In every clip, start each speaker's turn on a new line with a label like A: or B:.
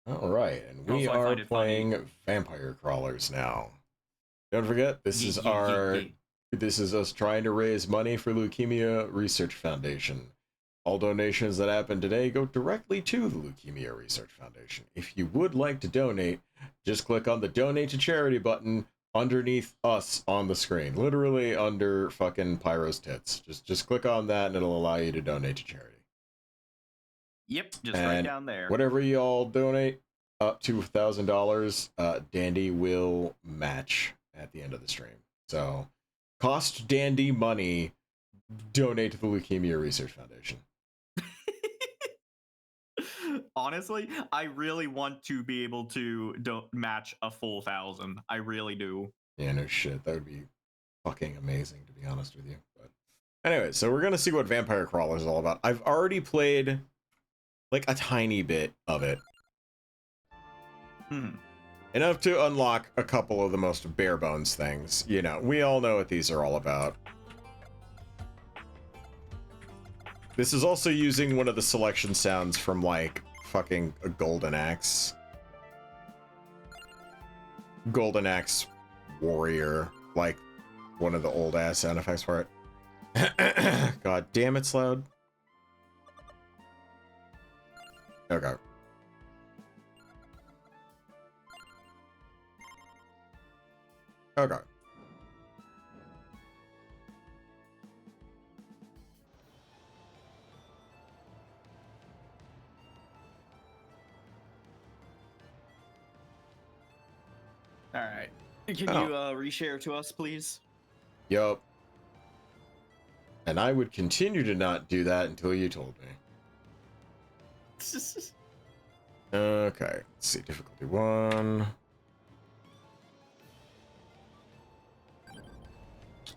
A: All right, and we
B: Also, I
A: are
B: find it funny.
A: playing Vampire Crawlers now. Don't forget, this is this is us trying to raise money for Leukemia Research Foundation. All donations that happen today go directly to the Leukemia Research Foundation. If you would like to donate, just click on the Donate to Charity button underneath us on the screen. Literally under fucking Pyro's tits. Just click on that and it'll allow you to donate to charity.
B: Yep, just
A: And
B: right down there.
A: whatever y'all donate up to $1,000, Dandy will match at the end of the stream. So cost Dandy money, donate to the Leukemia Research Foundation.
B: Honestly, I really want to be able to don't match a full 1,000. I really do.
A: Yeah, no shit. That would be fucking amazing, to be honest with you. But anyway, so we're gonna see what Vampire Crawler is all about. I've already played like a tiny bit of it. Enough to unlock a couple of the most bare bones things. You know, we all know what these are all about. This is also using one of the selection sounds from, like, fucking a Golden Axe. Golden Axe Warrior. Like, one of the old-ass sound effects for it. God damn, it's loud. Okay. Okay.
B: All right. Can you reshare to us, please?
A: Yup. And I would continue to not do that until you told me. Okay, let's see, difficulty 1.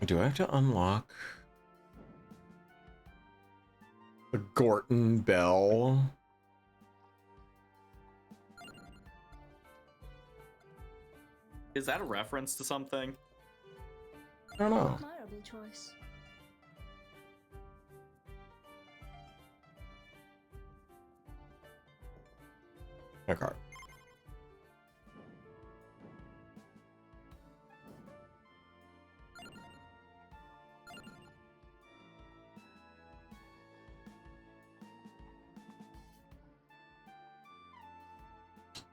A: Do I have to unlock the Gorton Bell?
B: Is that a reference to something?
A: I don't know.
C: Admirable choice.
A: Okay.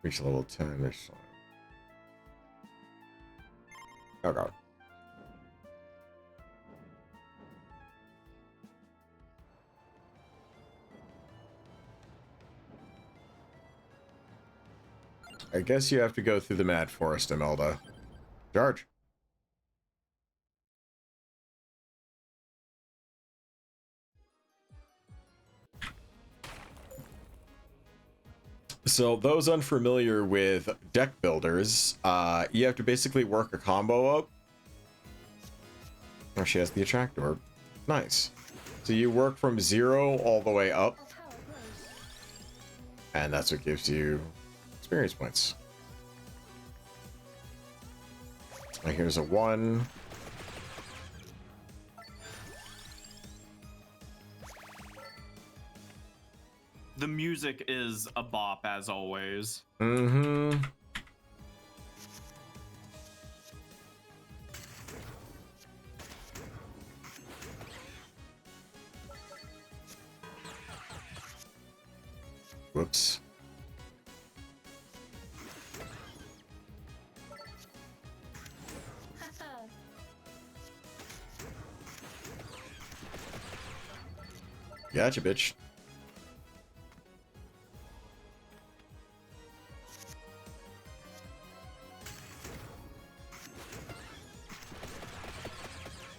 A: Reach level 10 or something. Okay. I guess you have to go through the Mad Forest, Imelda. Charge. So those unfamiliar with deck builders, you have to basically work a combo up. Oh, she has the attractor. Nice. So you work from 0 all the way up, and that's what gives you experience points. And here's a 1.
B: The music is a bop, as always.
A: Mm-hmm. Whoops. Gotcha, bitch.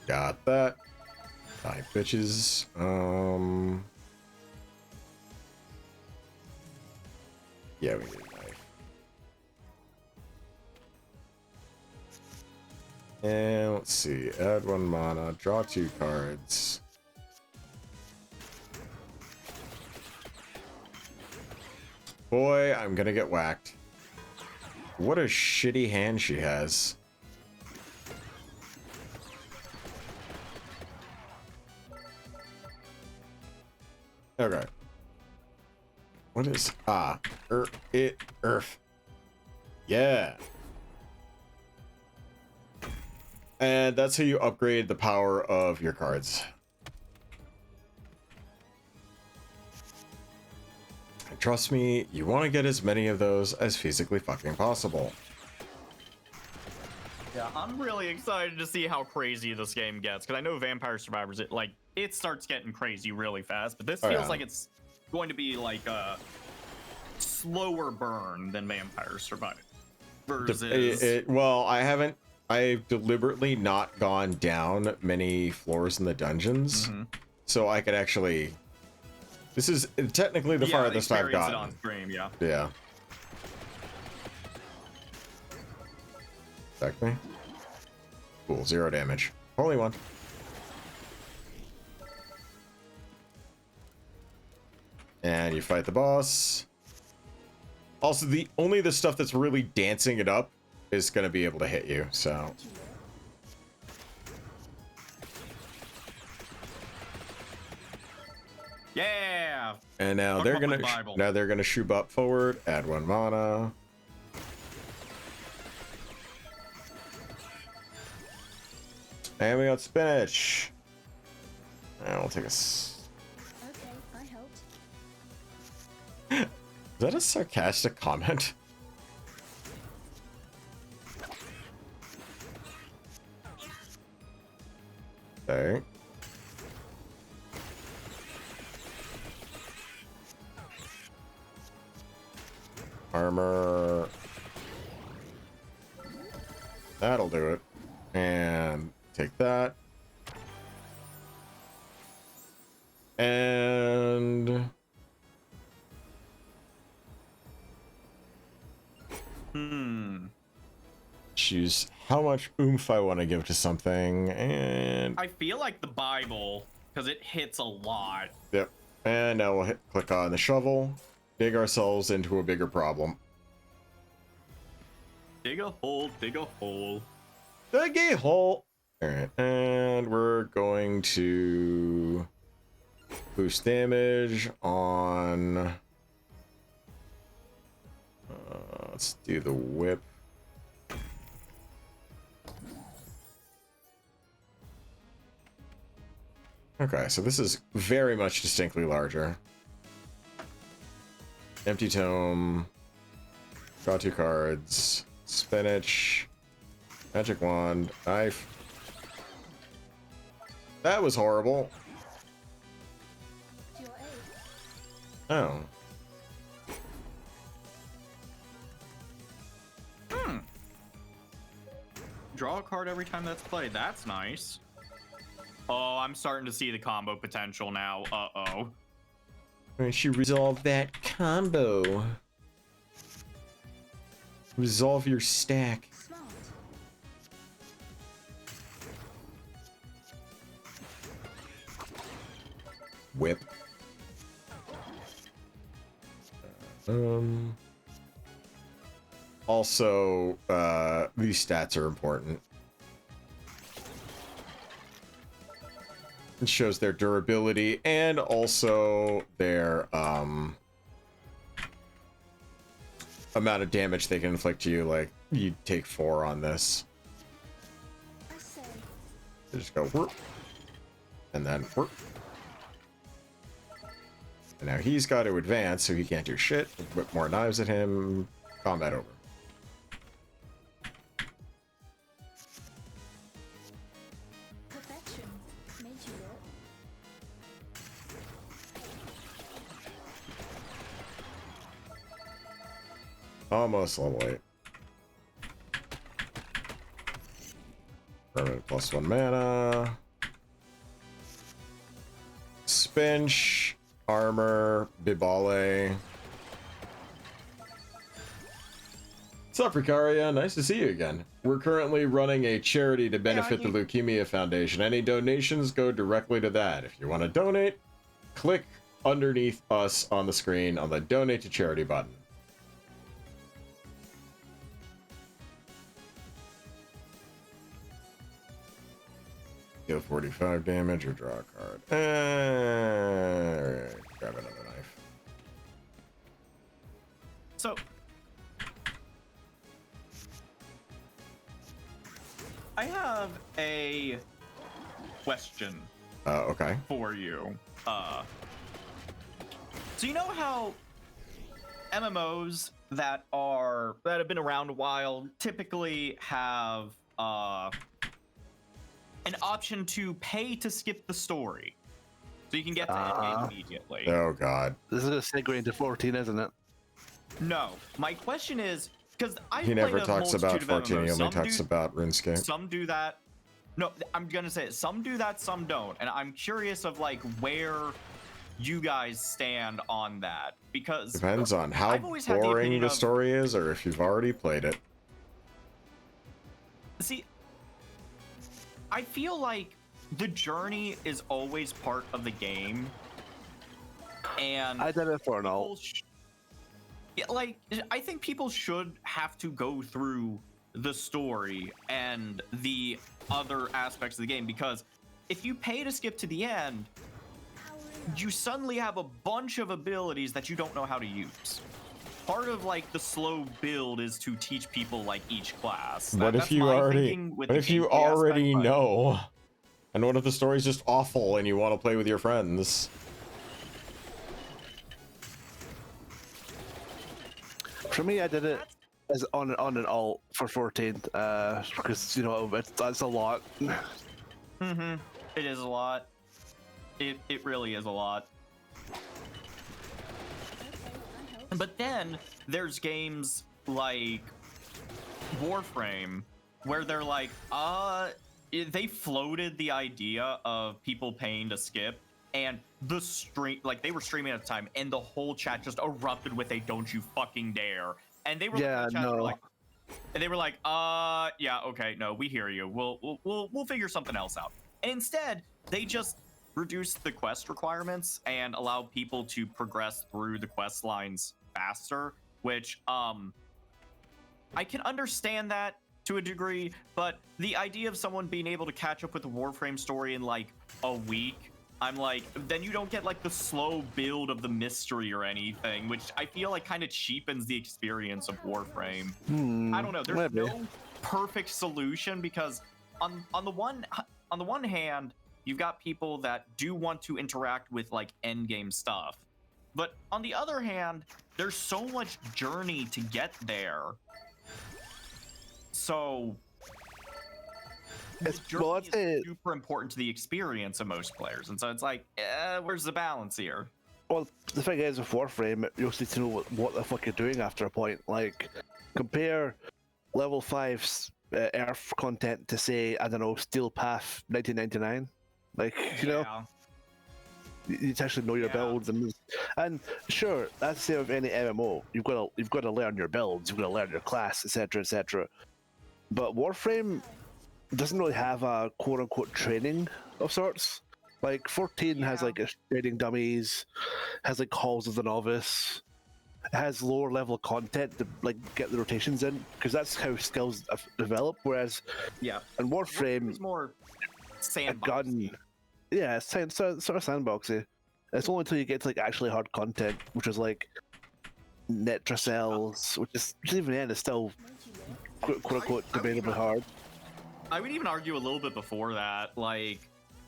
A: Got that. 5 bitches. Yeah, we need a knife. And let's see. Add 1 mana. Draw 2 cards. Boy, I'm gonna get whacked. What a shitty hand she has. Okay. What is Earth? Yeah. And that's how you upgrade the power of your cards. And trust me, you want to get as many of those as physically fucking possible.
B: Yeah, I'm really excited to see how crazy this game gets, because I know Vampire Survivors, it starts getting crazy really fast, but this feels like it's going to be like a slower burn than Vampire Survivors. Versus...
A: well, I've deliberately not gone down many floors in the dungeons, so I could actually... This is technically the farthest I've gotten.
B: It on stream, yeah.
A: Yeah. Affect me. Cool, 0 damage. Only 1. And you fight the boss. Also, only the stuff that's really dancing it up is going to be able to hit you, so...
B: Yeah.
A: And now they're gonna shoot up forward, add 1 mana. And we got spinach. And we'll take a
C: Okay, I helped.
A: Is that a sarcastic comment? Okay. Armor. That'll do it. And take that. And... choose how much oomph I want to give to something, and...
B: I feel like the Bible, because it hits a lot.
A: Yep. And now we'll click on the shovel, dig ourselves into a bigger problem.
B: Dig a hole, dig a hole.
A: Dig a hole! Alright, and we're going to boost damage on... let's do the whip. Okay, so this is very much distinctly larger. Empty tome. Draw 2 cards. Spinach. Magic wand. Knife. That was horrible. Oh.
B: Draw a card every time that's played. That's nice. Oh, I'm starting to see the combo potential now. Uh-oh.
A: I should resolve that combo. Resolve your stack.
C: Smart.
A: Whip. Also, these stats are important. It shows their durability and also their amount of damage they can inflict to you. Like, you take 4 on this.
C: I say.
A: You just go whoop, and then whoop. And now he's got to advance, so he can't do shit. Whip more knives at him. Combat over.
C: Perfection. Made you look.
A: Almost level 8. Permanent +1 mana. Spinch. Armor. Bibale. What's up, Ricaria? Nice to see you again. We're currently running a charity to benefit the Leukemia Foundation. Any donations go directly to that. If you want to donate, click underneath us on the screen on the Donate to Charity button. Deal 45 damage or draw a card. Grab another knife.
B: So, I have a question
A: Okay.
B: for you. So you know how MMOs that have been around a while typically have an option to pay to skip the story, so you can get to endgame immediately.
A: Oh God.
D: This is a segue into 14, isn't it?
B: No, my question is because
A: He never talks about 14. He only talks about RuneScape.
B: Some do that. No, I'm gonna say it. Some do that, some don't, and I'm curious of like where you guys stand on that, because
A: Depends on how boring the story is, or if you've already played it.
B: See, I feel like the journey is always part of the game, and
D: I did it for an alt.
B: Like, I think people should have to go through the story and the other aspects of the game, because if you pay to skip to the end, you suddenly have a bunch of abilities that you don't know how to use. Part of like the slow build is to teach people like each class.
A: But if you already know, and what if the story's just awful and you want to play with your friends?
D: For me, I did it as on an alt for 14, because you know that's a lot.
B: Mm-hmm. It is a lot. It really is a lot. But then there's games like Warframe where they're like, they floated the idea of people paying to skip, and the stream, like they were streaming at the time, and the whole chat just erupted with a "Don't you fucking dare!" And they were and they were like, yeah, okay, no, we hear you. We'll figure something else out. And instead, they just reduce the quest requirements and allow people to progress through the quest lines faster, which I can understand that to a degree, but the idea of someone being able to catch up with the Warframe story in like a week, I'm like, then you don't get like the slow build of the mystery or anything, which I feel like kind of cheapens the experience of Warframe. I don't know, there's no perfect solution, because on the one hand, you've got people that do want to interact with like end game stuff, but on the other hand, there's so much journey to get there. So
D: It's
B: super important to the experience of most players, and so it's like, where's the balance here?
D: Well, the thing is with Warframe, you also need to know what the fuck you're doing after a point. Like, compare level 5's Earth content to, say, I don't know, Steel Path 1999. Like, you know, you need to actually know your builds, and sure, that's the same with any MMO. You've got to learn your builds, you've got to learn your class, etc., etc. But Warframe doesn't really have a quote-unquote training of sorts. Like 14 has like a trading dummies, has like Halls of the Novice, has lower level content to like get the rotations in, because that's how skills develop. Whereas in Warframe,
B: it's more sandboxy.
D: A gun, it's sort of sandboxy. It's only until you get to like actually hard content, which is like Netracells, which is even then is still quote unquote debatably hard.
B: I would even argue a little bit before that. Like,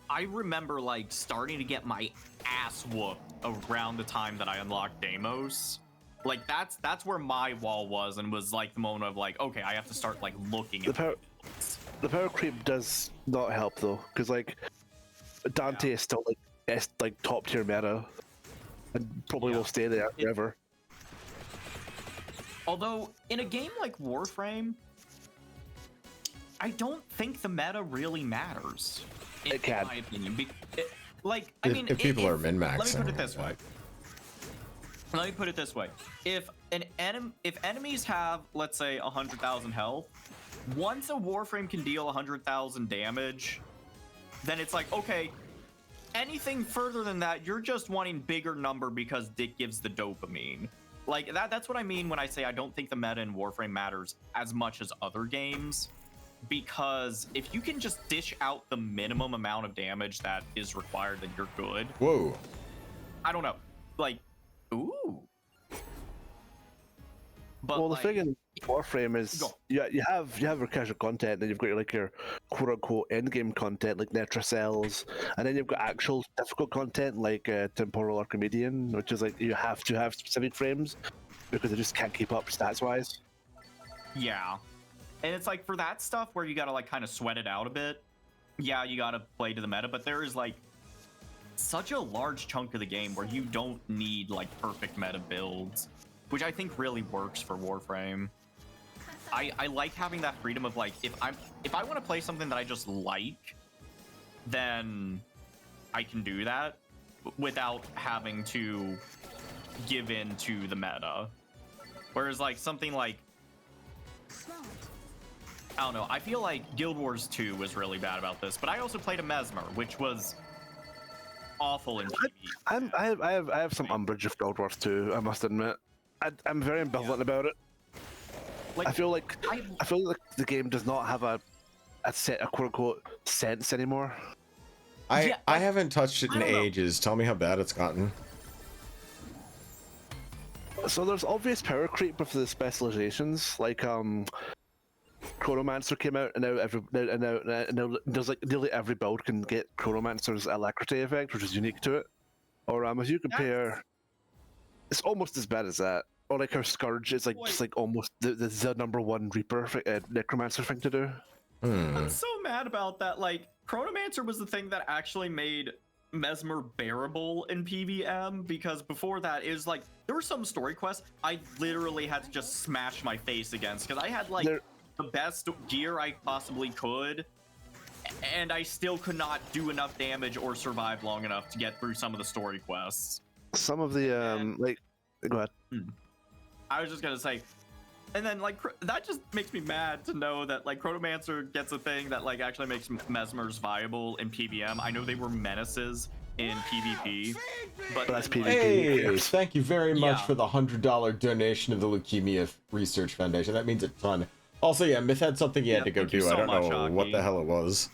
B: I remember like starting to get my ass whooped around the time that I unlocked Deimos. Like that's where my wall was, and was like the moment of like, okay, I have to start like looking at
D: the power creep does not help though, because like Dante is still like top tier meta, and probably will stay there forever.
B: Although in a game like Warframe, I don't think the meta really matters. In my opinion, if
A: people are min-maxing.
B: Let me put it this way. Let me put it this way: if enemies have, let's say, 100,000 health, once a Warframe can deal 100,000 damage, then it's like, okay, anything further than that, you're just wanting bigger number because it gives the dopamine. Like that's what I mean when I say I don't think the meta in Warframe matters as much as other games. Because if you can just dish out the minimum amount of damage that is required, then you're good.
A: Whoa.
B: I don't know. Like, ooh. But
D: Well, the
B: like,
D: thing in Warframe is
B: Go.
D: you have your casual content, and you've got your quote unquote end game content like Netra cells, and then you've got actual difficult content like Temporal Archimedean, which is like you have to have specific frames because they just can't keep up stats wise.
B: yeah. And it's like for that stuff where you gotta like kind of sweat it out a bit, yeah, you gotta play to the meta, but there is like such a large chunk of the game where you don't need like perfect meta builds, which I think really works for Warframe. I like having that freedom of like if I want to play something that I just like, then I can do that without having to give in to the meta. Whereas like something like,
C: Smart.
B: I don't know, I feel like Guild Wars 2 was really bad about this, but I also played a Mesmer, which was awful in PvE.
D: I have some umbrage of Guild Wars 2, I must admit. I'm very ambivalent about it.
B: Like,
D: I feel like the game does not have a set a quote unquote sense anymore.
A: I
B: Yeah,
A: I
B: like,
A: haven't touched it
B: I
A: in
B: don't know.
A: ages. Tell me how bad it's gotten.
D: So there's obvious power creep with the specializations, like Chronomancer came out, and now there's like nearly every build can get Chronomancer's alacrity effect, which is unique to it. Or as you compare, it's almost as bad as that. Or like how Scourge is like just like almost the number one Reaper Necromancer thing to do.
B: I'm so mad about that. Like, Chronomancer was the thing that actually made Mesmer bearable in PvM, because before that, it was like, there were some story quests I literally had to just smash my face against, because I had like the best gear I possibly could, and I still could not do enough damage or survive long enough to get through some of the story quests.
D: Some of the like, go ahead.
B: I was just gonna say, and then like that just makes me mad to know that like Chronomancer gets a thing that like actually makes Mesmers viable in PvM. I know they were menaces in PvP, but
D: That's
B: then,
D: PvP.
B: like,
A: Hey, thank you very much
B: Yeah.
A: for the $100 donation to the Leukemia Research Foundation. That means a ton. Also, yeah, Myth had something he had to go
B: thank you
A: do. I
B: so
A: don't
B: much,
A: know what
B: Aki.
A: the hell it was.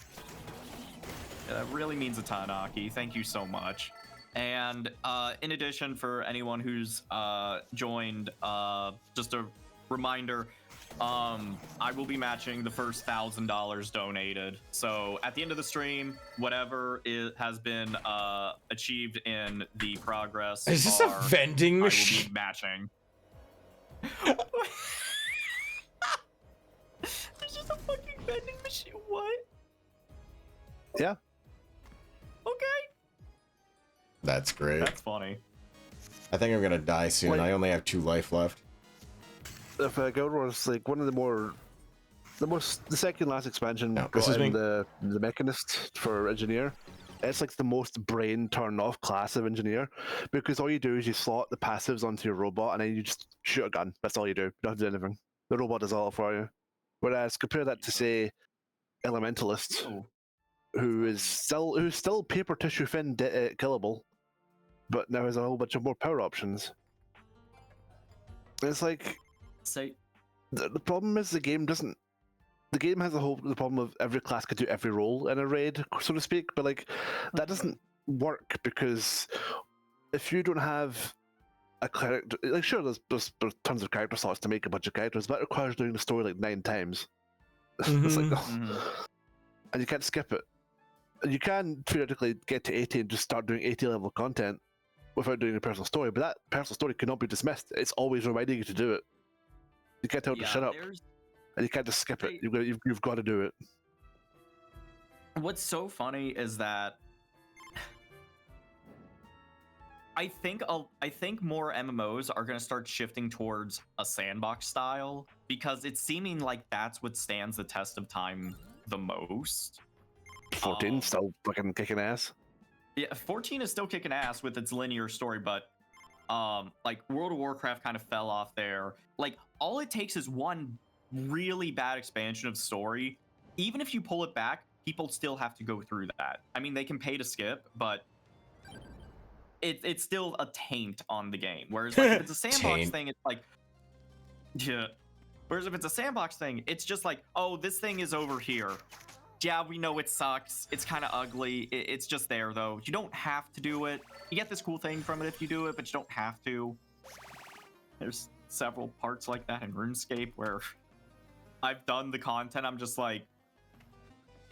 B: Yeah, that really means a ton, Aki. Thank you so much. And in addition, for anyone who's joined, just a reminder, I will be matching the first $1,000 donated. So at the end of the stream, whatever has been achieved in the progress
A: Is this
B: bar,
A: a vending
B: I will
A: machine?
B: be matching. There's just a fucking vending machine. What?
D: Yeah.
B: Okay.
A: That's great.
B: That's funny.
A: I think I'm gonna die soon.
D: Wait.
A: I only have 2 life left.
D: If Guild Wars like one of the second last expansion
A: No, this
D: brought
A: is
D: in
A: me.
D: the Mechanist for engineer. It's like the most brain turn off class of engineer, because all you do is you slot the passives onto your robot and then you just shoot a gun. That's all you do. You don't have to do anything. The robot does all for you. Whereas compare that to say Elementalist,
B: Oh.
D: who's still paper tissue thin killable, but now has a whole bunch of more power options. It's like
B: Say,
D: the problem is the game doesn't. The game has the problem of every class could do every role in a raid, so to speak, but like that doesn't work, because if you don't have a character, like sure, there's tons of character slots to make a bunch of characters, but that requires doing the story like 9 times. It's like, and you can't skip it. And you can theoretically get to 80 and just start doing 80 level content without doing a personal story, but that personal story cannot be dismissed. It's always reminding you to do it. You can't tell it to shut up, and you can't just skip it. You've got to do it.
B: What's so funny is that I think more MMOs are going to start shifting towards a sandbox style, because it's seeming like that's what stands the test of time the most.
D: 14 still fucking kicking ass.
B: Yeah, 14 is still kicking ass with its linear story, but like World of Warcraft kind of fell off there. Like all it takes is one really bad expansion of story. Even if you pull it back, people still have to go through that. I mean, they can pay to skip, but it's still a taint on the game. Whereas like if it's a sandbox
A: Taint.
B: thing, it's like, yeah. Whereas if it's a sandbox thing, it's just like, oh, this thing is over here. Yeah, we know it sucks. It's kind of ugly. It's just there, though. You don't have to do it. You get this cool thing from it if you do it, but you don't have to. several parts like that in RuneScape where I've done the content. I'm just like,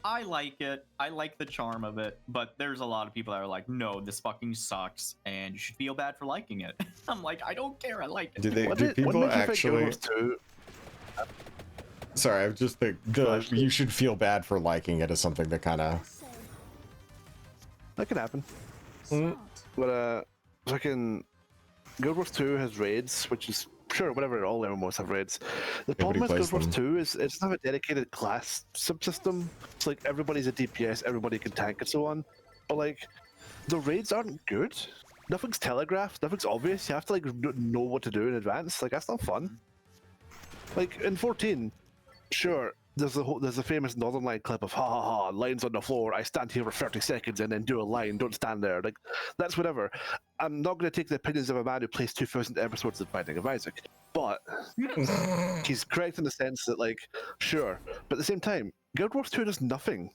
B: I like it. I like the charm of it, but there's a lot of people that are like, no, this fucking sucks, and you should feel bad for liking it. I'm like, I don't care. I like it.
A: Do people actually? Sorry, I just think you should feel bad for liking it as something that kind of.
C: Say,
D: That could happen.
C: smart.
D: But fucking Guild Wars 2 has raids, which is sure whatever. All MMOs have raids. The problem with
A: plays
D: Guild Wars
A: them.
D: 2 is it doesn't have a dedicated class subsystem. It's like everybody's a DPS, everybody can tank, and so on. But like, the raids aren't good. Nothing's telegraphed. Nothing's obvious. You have to like know what to do in advance. Like that's not fun. Like in 14, sure. There's a famous Northern Line clip of ha ha ha, lines on the floor, I stand here for 30 seconds and then do a line, don't stand there. Like, that's whatever. I'm not going to take the opinions of a man who plays 2,000 episodes of Binding of Isaac. But he's correct in the sense that, like, sure. But at the same time, Guild Wars 2 does nothing.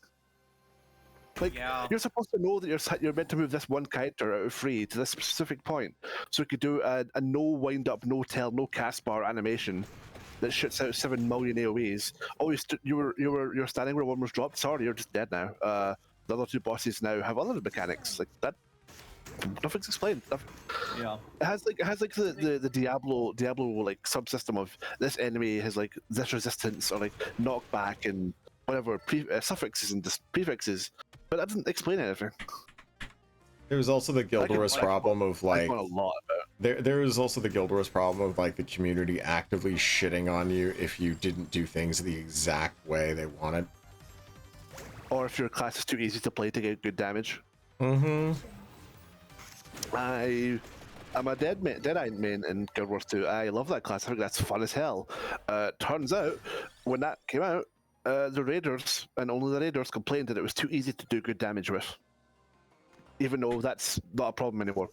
D: Like,
B: Yeah.
D: you're supposed to know that you're meant to move this one character out of free to this specific point. So you could do a no wind up, no tell, no cast bar animation that shoots out 7 million AoEs. Oh, you're standing where one was dropped. Sorry, you're just dead now. The other two bosses now have other mechanics like that. Nothing's explained.
B: Yeah.
D: It has like the Diablo like subsystem of this enemy has like this resistance or like knockback and whatever suffixes and prefixes, but that doesn't explain anything.
A: There was also the Guild Wars problem of like.
D: I a lot about
A: There is also the Guild Wars problem of like the community actively shitting on you if you didn't do things the exact way they wanted.
D: or if your class is too easy to play to get good damage.
A: Mm-hmm.
D: I'm a Deadeye main in Guild Wars 2. I love that class. I think that's fun as hell. Turns out, when that came out, the Raiders, and only the Raiders, complained that it was too easy to do good damage with. Even though that's not a problem anymore.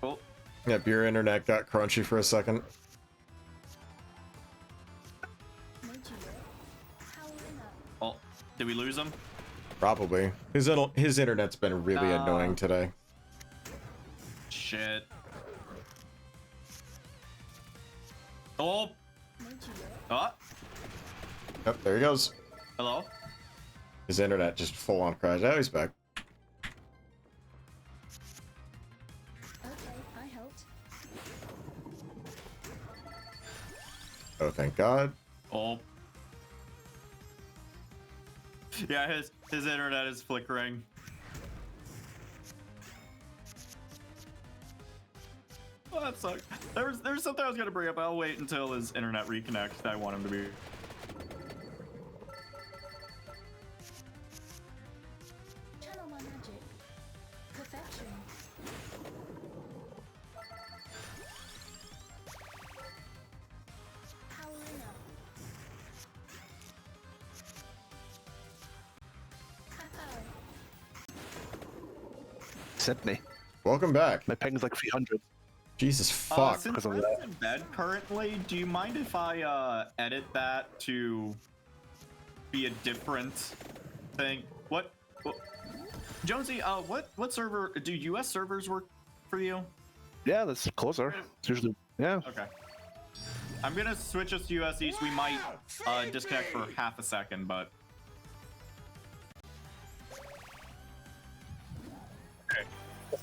B: Oh,
A: Yep, your internet got crunchy for a second.
C: Made you work. Powering up.
B: oh, did we lose him?
A: Probably. His internet's been really annoying today.
B: Shit. Oh,
C: Made you work.
B: oh,
A: Yep, there he goes.
B: hello?
A: His internet just full on crashed. Now he's back.
C: Okay, I helped.
A: Oh, thank God.
B: Oh. Yeah, his internet is flickering. Oh, that sucks. There's something I was gonna bring up. I'll wait until his internet reconnects. I want him to be.
C: Channel my magic. Perfection. Powering up.
D: Sydney.
A: Welcome back.
D: My ping's like 300.
A: Jesus fuck.
B: Since
D: because of
B: Red's
D: that.
B: in bed currently, do you mind if I edit that to be a different thing? What Jonesy, what server do US servers work for you?
D: Yeah, that's closer. It's usually yeah.
B: Okay. I'm gonna switch us to US East. We might disconnect for half a second, but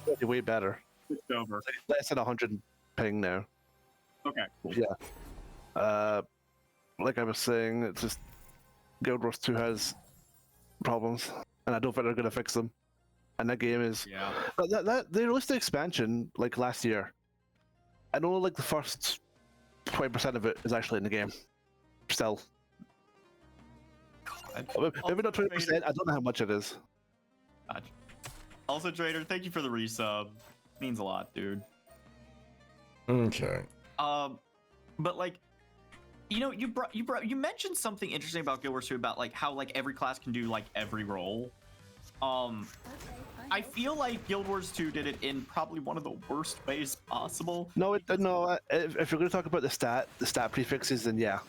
D: It's way better.
B: it's over.
D: Less than 100 ping now.
B: Okay.
D: Yeah. Like I was saying, it's just Guild Wars 2 has problems, and I don't think they're gonna fix them. And that game is
B: Yeah.
D: that they released the expansion like last year, and only like the first 20% of it is actually in the game. Still, maybe not 20%. I don't know how much it is.
B: Gotcha. Also, Trader, thank you for the resub. Means a lot, dude.
A: Okay.
B: But like, you know, you mentioned something interesting about Guild Wars 2 about like how like every class can do like every role.
C: Okay,
B: I feel like Guild Wars 2 did it in probably one of the worst ways possible.
D: No, no. If you're going to talk about the stat prefixes, then yeah.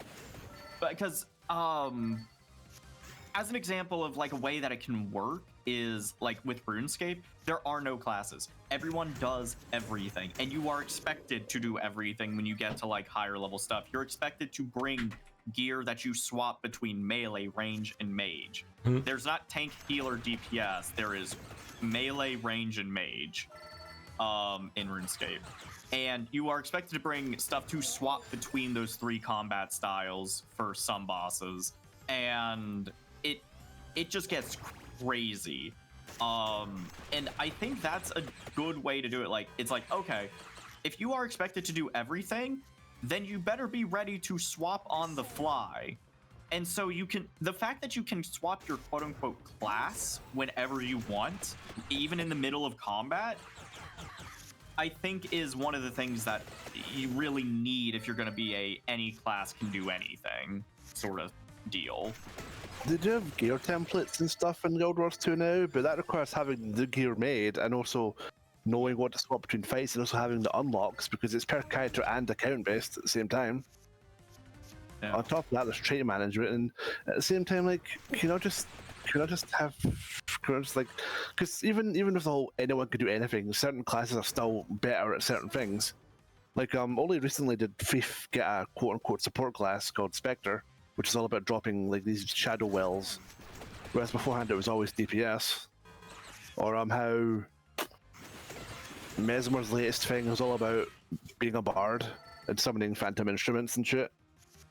B: Because as an example of like a way that it can work, is like with RuneScape, there are no classes. Everyone does everything, and you are expected to do everything when you get to like higher level stuff. You're expected to bring gear that you swap between melee, range, and mage. There's not tank, healer, DPS. There is melee, range, and mage in RuneScape. And you are expected to bring stuff to swap between those 3 combat styles for some bosses. And it just gets crazy. And I think that's a good way to do it. Like, it's like, okay, if you are expected to do everything, then you better be ready to swap on the fly. And so the fact that you can swap your quote unquote class whenever you want, even in the middle of combat, I think is one of the things that you really need if you're going to be any class can do anything sort of deal.
D: They do have gear templates and stuff in Guild Wars 2 now, but that requires having the gear made and also knowing what to swap between fights and also having the unlocks because it's per character and account based at the same time. Yeah. On top of that, there's trait management, and at the same time, like, can I just like, because even if the whole anyone could do anything, certain classes are still better at certain things. Like, only recently did Thief get a quote unquote support class called Spectre, which is all about dropping like these shadow wells, whereas beforehand it was always DPS. Or how Mesmer's latest thing is all about being a bard and summoning phantom instruments and shit.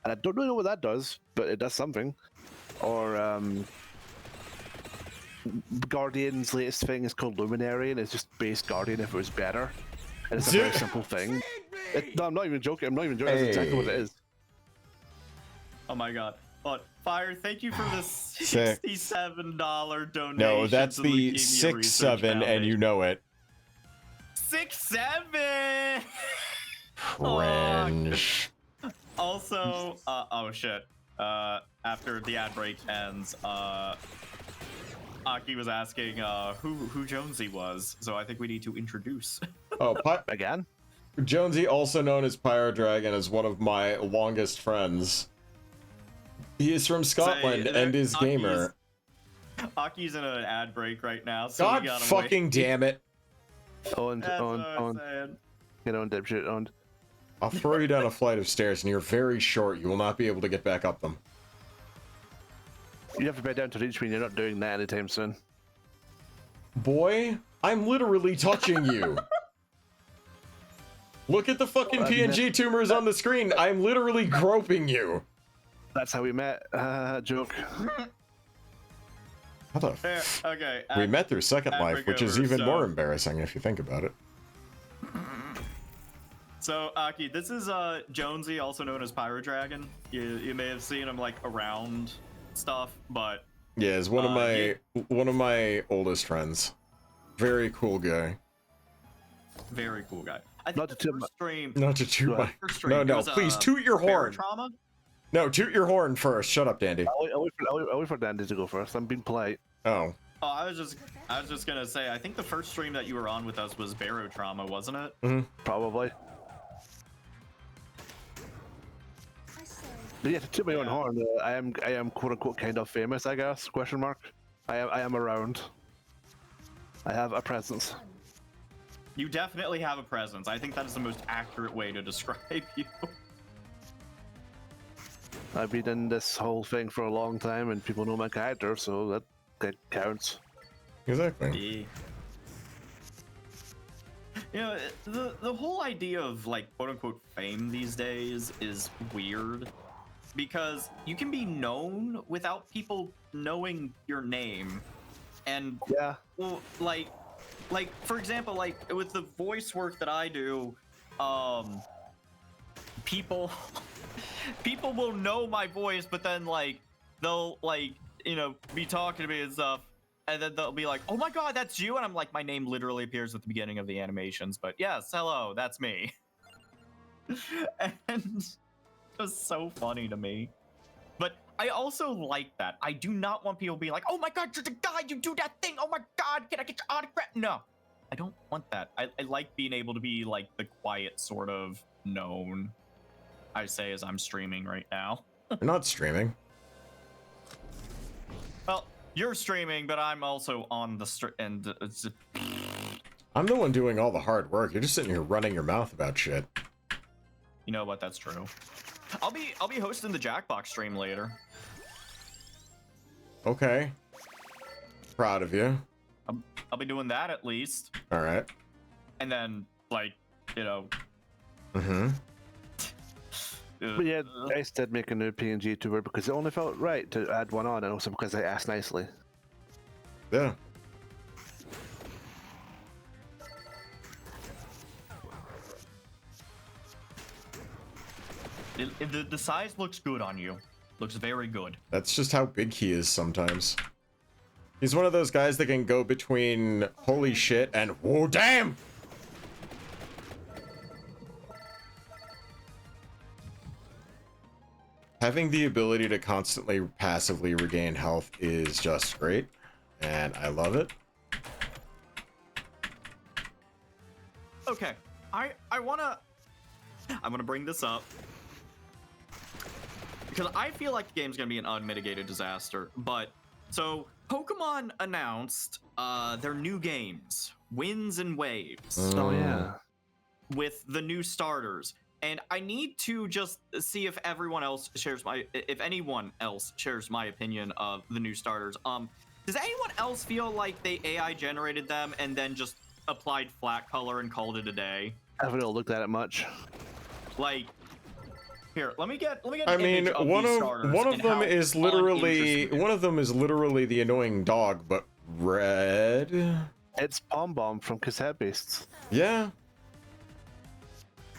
D: And I don't really know what that does, but it does something. Or Guardian's latest thing is called Luminary, and it's just base Guardian if it was better. And it's a very simple thing. No, I'm not even joking. That's exactly what it is.
B: Oh my god. But Fire, thank you for the $67 donation.
A: No, that's the 6-7, and you know it.
B: 6-7.
A: Cringe.
B: Also, oh shit. After the ad break ends, Aki was asking who Jonesy was, so I think we need to introduce.
A: Oh,
D: again?
A: Jonesy, also known as Pyro Dragon, is one of my longest friends. He is from Scotland and is gamer.
B: Aki's in an ad break right now, so
A: God fucking damn it.
D: On. Get on, dipshit, on.
A: I'll throw you down a flight of stairs, and you're very short. You will not be able to get back up them.
D: You have to bed down to reach me, and you're not doing that anytime soon.
A: Boy, I'm literally touching you. Look at the fucking PNG tumors on the screen. I'm literally groping you.
D: That's how we met. Joke.
A: How the
B: okay.
A: We met through Second Life, which is even more embarrassing if you think about it.
B: So, Aki, this is Jonesy, also known as Pyro Dragon. You may have seen him like around stuff, but
A: yeah, he's one of my oldest friends. Very cool guy.
B: Very cool guy. I think
D: not to toot
A: No, please toot your horn.
B: Trauma?
A: No, toot your horn first. Shut up, Dandy.
D: I'll wait for Dandy to go first. I'm being polite.
A: Oh.
B: Oh, I was just gonna say, I think the first stream that you were on with us was Barrow Trauma, wasn't it?
A: Mm-hmm.
D: Probably. But yeah, to toot my own horn, I am quote unquote kind of famous, I guess? Question mark. I am around. I have a presence.
B: You definitely have a presence. I think that is the most accurate way to describe you.
D: I've been in this whole thing for a long time, and people know my character, so that counts.
A: Exactly.
B: You know, the whole idea of like quote unquote fame these days is weird, because you can be known without people knowing your name, and
D: yeah,
B: well, like for example, like with the voice work that I do, people will know my voice, but then like they'll like, you know, be talking to me and stuff, and then they'll be like, oh my god, that's you, and I'm like, my name literally appears at the beginning of the animations, but yes, hello, that's me. And just so funny to me. But I also like that. I do not want people being like, oh my god, you're the guy, you do that thing, oh my god, can I get your autograph? No, I don't want that. I like being able to be like the quiet sort of known, I say, as I'm streaming right now.
A: You're not streaming.
B: Well, You're streaming, but I'm also on the and it's.
A: I'm the one doing all the hard work. You're just sitting here running your mouth about shit.
B: You know what? That's true. I'll be hosting the Jackbox stream later.
A: Okay. Proud of you.
B: I'll be doing that at least.
A: All right.
B: And then, like, you know.
A: Mm-hmm.
D: But yeah, Dice did make a new PNG tour because it only felt right to add one on, and also because I asked nicely.
A: Yeah.
B: The size looks good on you. Looks very good.
A: That's just how big he is sometimes. He's one of those guys that can go between holy shit and whoa damn! Having the ability to constantly passively regain health is just great, and I love it.
B: Okay, I'm gonna bring this up because I feel like the game's gonna be an unmitigated disaster. But so Pokemon announced their new games, Winds and Waves,
D: Oh yeah.
B: with the new starters. And I need to just see if anyone else shares my opinion of the new starters. Does anyone else feel like they AI generated them and then just applied flat color and called it a day?
D: I haven't looked at it much.
B: Like, here, let me get.
A: I mean, one of them is literally the annoying dog, but red.
D: It's Bomb Bomb from Cassette Beasts.
A: Yeah.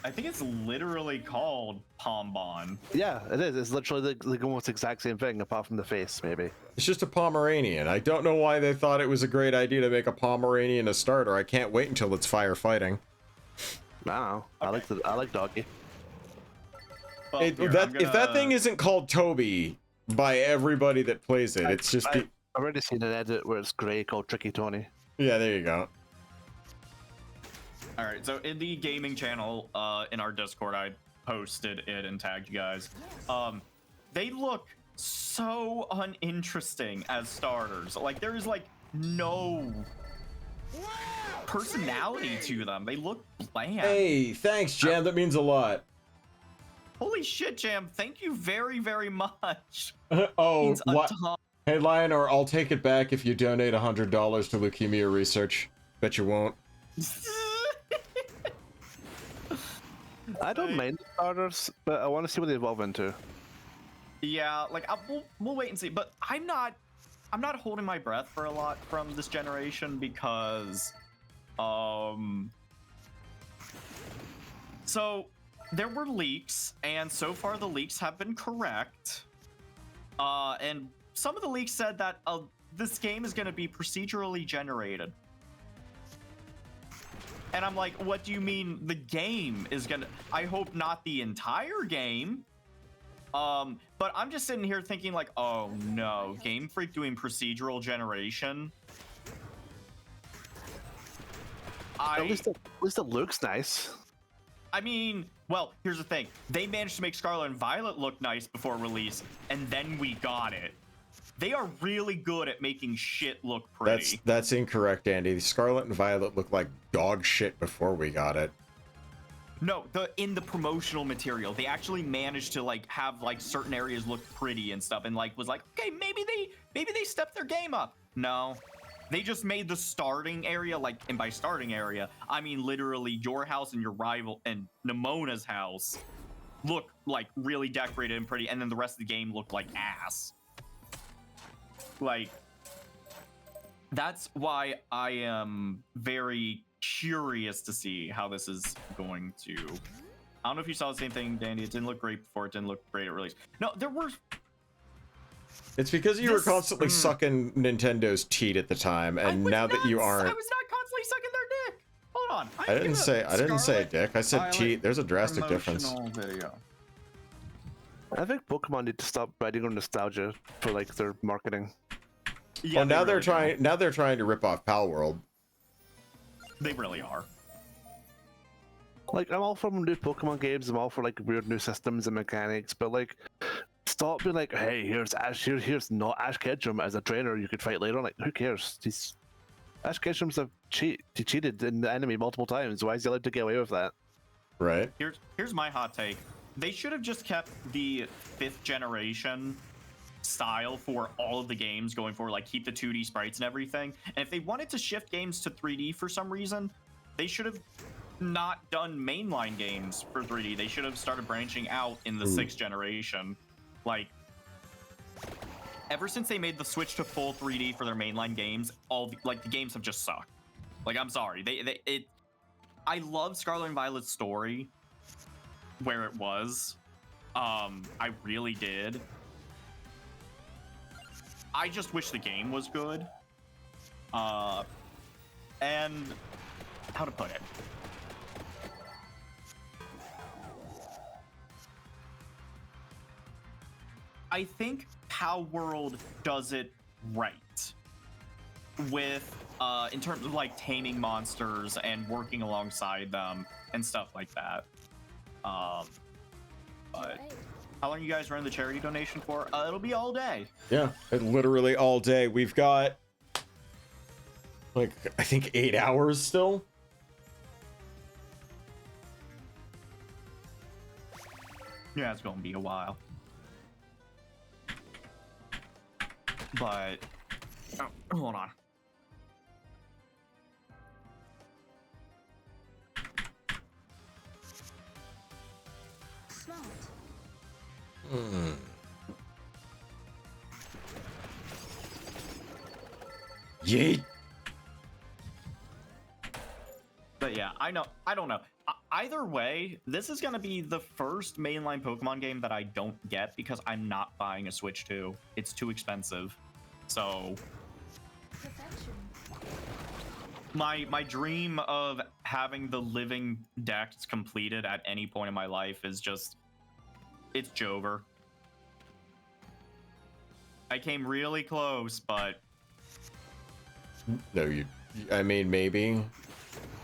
B: I think it's literally called Pombon.
D: Yeah, it is. It's literally the almost exact same thing, apart from the face, maybe.
A: It's just a Pomeranian. I don't know why they thought it was a great idea to make a Pomeranian a starter. I can't wait until it's firefighting.
D: I don't know.
B: Okay.
D: I like Doggy.
B: Well,
A: If
B: here,
A: if that thing isn't called Toby by everybody that plays it, it's just
D: I've already seen an edit where it's gray called Tricky Tony.
A: yeah. There you go.
B: All right, so in the gaming channel in our Discord, I posted it and tagged you guys. They look so uninteresting as starters. Like there's like no personality to them. They look bland.
A: Hey, thanks, Jam. That means a lot.
B: Holy shit, Jam! Thank you very, very much.
A: Oh,
B: Means a ton.
A: hey, Lion, or I'll take it back if you donate $100 to leukemia research. Bet you won't.
D: I don't mind the starters, but I want to see what they evolve into.
B: Yeah, like we'll wait and see. But I'm not holding my breath for a lot from this generation because, so there were leaks, and so far the leaks have been correct. And some of the leaks said that this game is going to be procedurally generated. And I'm like, what do you mean the game is gonna? I hope not the entire game. But I'm just sitting here thinking like, oh no, Game Freak doing procedural generation.
D: At least it looks nice.
B: I mean, well, here's the thing. They managed to make Scarlet and Violet look nice before release, and then we got it. They are really good at making shit look pretty.
A: That's incorrect, Andy. Scarlet and Violet looked like dog shit before we got it.
B: No, in the promotional material, they actually managed to like have like certain areas look pretty and stuff, and like was like, okay, maybe they stepped their game up. No, they just made the starting area and by starting area, I mean literally your house and your rival and Nemona's house look like really decorated and pretty, and then the rest of the game looked like ass. Like, that's why I am very curious to see how this is going to. I don't know if you saw the same thing, Dandy. It didn't look great before. It didn't look great at release. No, there were.
A: It's because you were constantly sucking Nintendo's teat at the time, and now that you aren't.
B: I was not constantly sucking their dick. Hold on.
A: I didn't say dick. I said teat. There's a drastic difference.
B: Video.
D: I think Pokemon need to stop riding on nostalgia for like their marketing.
B: Yeah,
A: Well, now they're
B: really
A: trying. Now they're trying to rip off Pal World.
B: They really are.
D: Like, I'm all for new Pokemon games. I'm all for like weird new systems and mechanics, but like, stop being like, hey, here's Ash, here's not Ash Ketchum as a trainer you could fight later on. Like, who cares? Ash Ketchum's a cheat. He cheated in the enemy multiple times. Why is he allowed to get away with that?
A: Right.
B: Here's my hot take. They should have just kept the 5th generation style for all of the games going forward, like keep the 2D sprites and everything. And if they wanted to shift games to 3D for some reason, they should have not done mainline games for 3D. They should have started branching out in the 6th generation. Like, ever since they made the switch to full 3D for their mainline games, the games have just sucked. Like, I'm sorry. I love Scarlet and Violet's story where it was. I really did. I just wish the game was good. And how to put it? I think Pow World does it right with in terms of like taming monsters and working alongside them and stuff like that. But how long are you guys running the charity donation for? It'll be all day.
A: Yeah, literally all day. We've got like I think 8 hours still.
B: Yeah, it's gonna be a while. But hold on.
C: Smart.
A: Yeet.
B: But yeah, I don't know. Either way, this is gonna be the first mainline Pokemon game that I don't get because I'm not buying a Switch 2. It's too expensive. So
C: Perfection.
B: my dream of having the living decks completed at any point in my life is just, it's Jover. I came really close, but
A: No, I mean, maybe.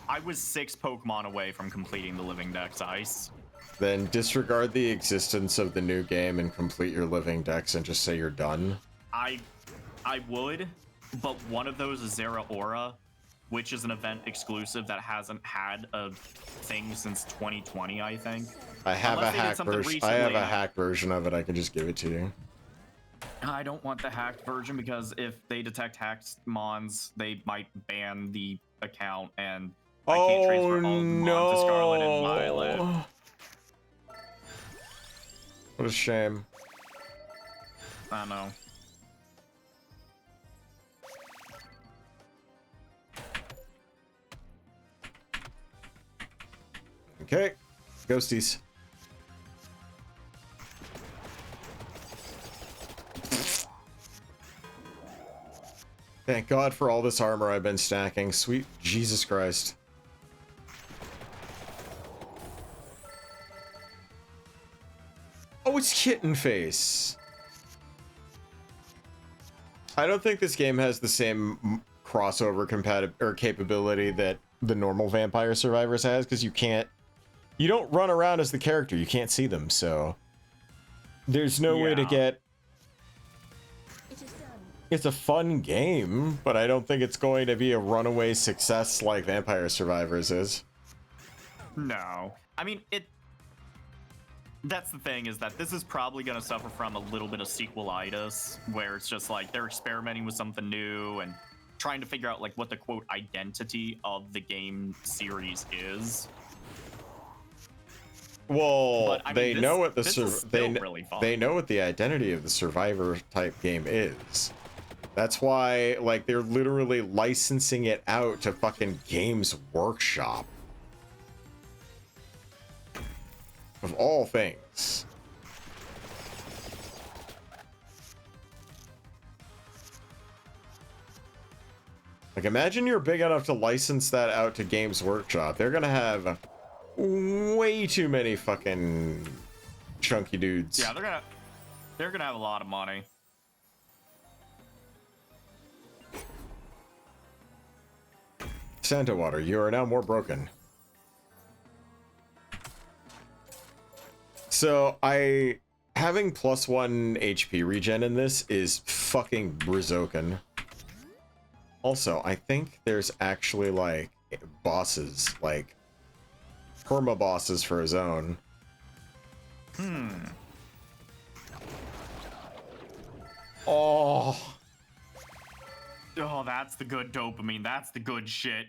B: I was 6 Pokemon away from completing the living dex ice.
A: Then disregard the existence of the new game and complete your living dex and just say you're done.
B: I would, but one of those is Zeraora, which is an event exclusive that hasn't had a thing since 2020, I think.
A: I have
B: Unless
A: a
B: they did
A: hack
B: something
A: version. I
B: recently
A: have a
B: and
A: hacked version of it. I can just give it to you.
B: I don't want the hacked version because if they detect hacked mons, they might ban the account, and I can't transfer all of the mons to Scarlet and Violet.
A: What a shame.
B: I don't know.
A: Okay, ghosties. Thank God for all this armor I've been stacking. Sweet Jesus Christ. Oh, it's Kitten Face. I don't think this game has the same crossover capability that the normal Vampire Survivors has, because you don't run around as the character. You can't see them, so there's no way to get.
C: It is done.
A: It's a fun game, but I don't think it's going to be a runaway success like Vampire Survivors is.
B: No. I mean, that's the thing, is that this is probably going to suffer from a little bit of sequelitis, where it's just like they're experimenting with something new and trying to figure out like what the quote identity of the game series is.
A: Well,
B: But, I mean,
A: they know what
B: this is still really fun.
A: they know what the identity of the Survivor type game is. That's why, like, they're literally licensing it out to fucking Games Workshop. Of all things. Like, imagine you're big enough to license that out to Games Workshop. They're gonna have way too many fucking chunky dudes.
B: Yeah, they're gonna have a lot of money.
A: Santa Water, you are now more broken. So having +1 HP regen in this is fucking broken. Also, I think there's actually like bosses, like perma bosses for his own. Oh,
B: Oh, that's the good dopamine. That's the good shit.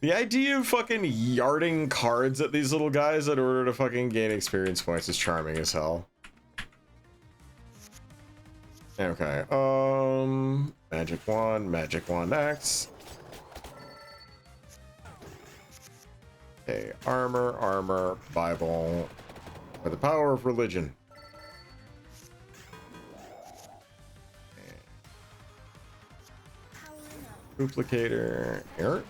A: the idea of fucking yarding cards at these little guys in order to fucking gain experience points is charming as hell. Okay, Magic Wand X. Okay, armor, Bible, for the power of religion.
C: Powering up.
A: Duplicator, here.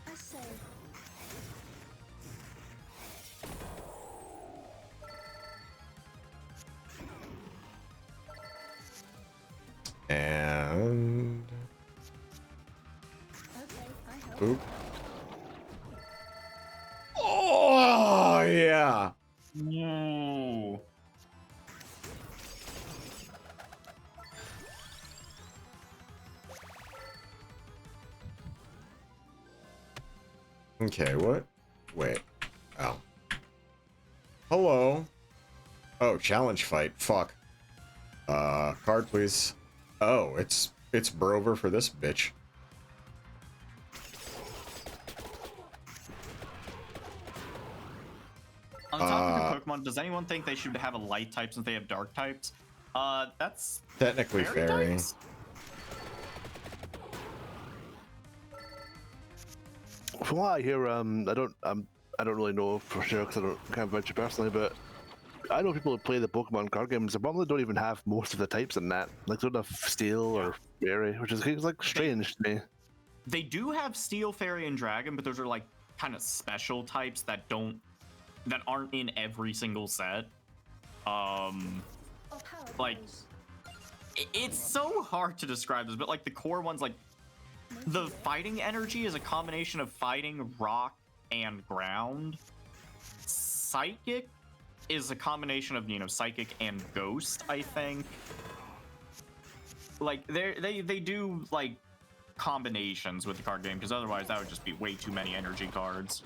C: I say.
A: And
C: Okay, I help.
A: oop. Oh yeah.
B: Whoa.
A: Okay, what? Wait. Oh. Hello. Oh, challenge fight. Fuck. Card please. Oh, it's Brover for this bitch.
B: On the topic of Pokemon, does anyone think they should have a light type since they have dark types? That's
A: Technically fairy.
B: types?
D: From what I hear, I don't really know for sure because I can't venture personally, but I know people who play the Pokemon card games. They probably don't even have most of the types in that. Like, they don't have Steel or Fairy, which is like strange to me.
B: They do have Steel, Fairy, and Dragon, but those are like kind of special types that aren't in every single set.
C: Oh, power
B: Like-
C: blows.
B: It's so hard to describe this, but like the core ones, like the
C: Mighty
B: fighting energy is a combination of fighting, rock, and ground. Psychic is a combination of, psychic and ghost, I think. Like they do like combinations with the card game, because otherwise that would just be way too many energy cards.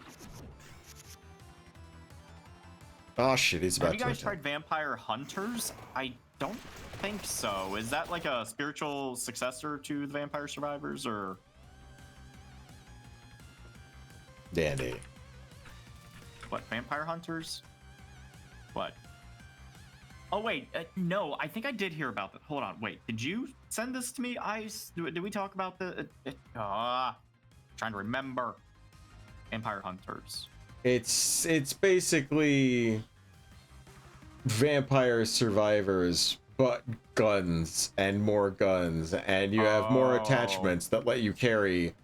A: Oh shit, he's
B: Have
A: about
B: you
A: to
B: guys
A: attack.
B: tried Vampire Hunters? I don't think so. Is that like a spiritual successor to the Vampire Survivors, or?
A: Dandy.
B: What, Vampire Hunters? What? Oh wait, no, I think I did hear about that. Hold on, wait, did you send this to me? Did we talk about the? Trying to remember. Vampire Hunters.
A: It's basically Vampire Survivors, but guns and more guns, and you have more
B: Oh.
A: attachments that let you carry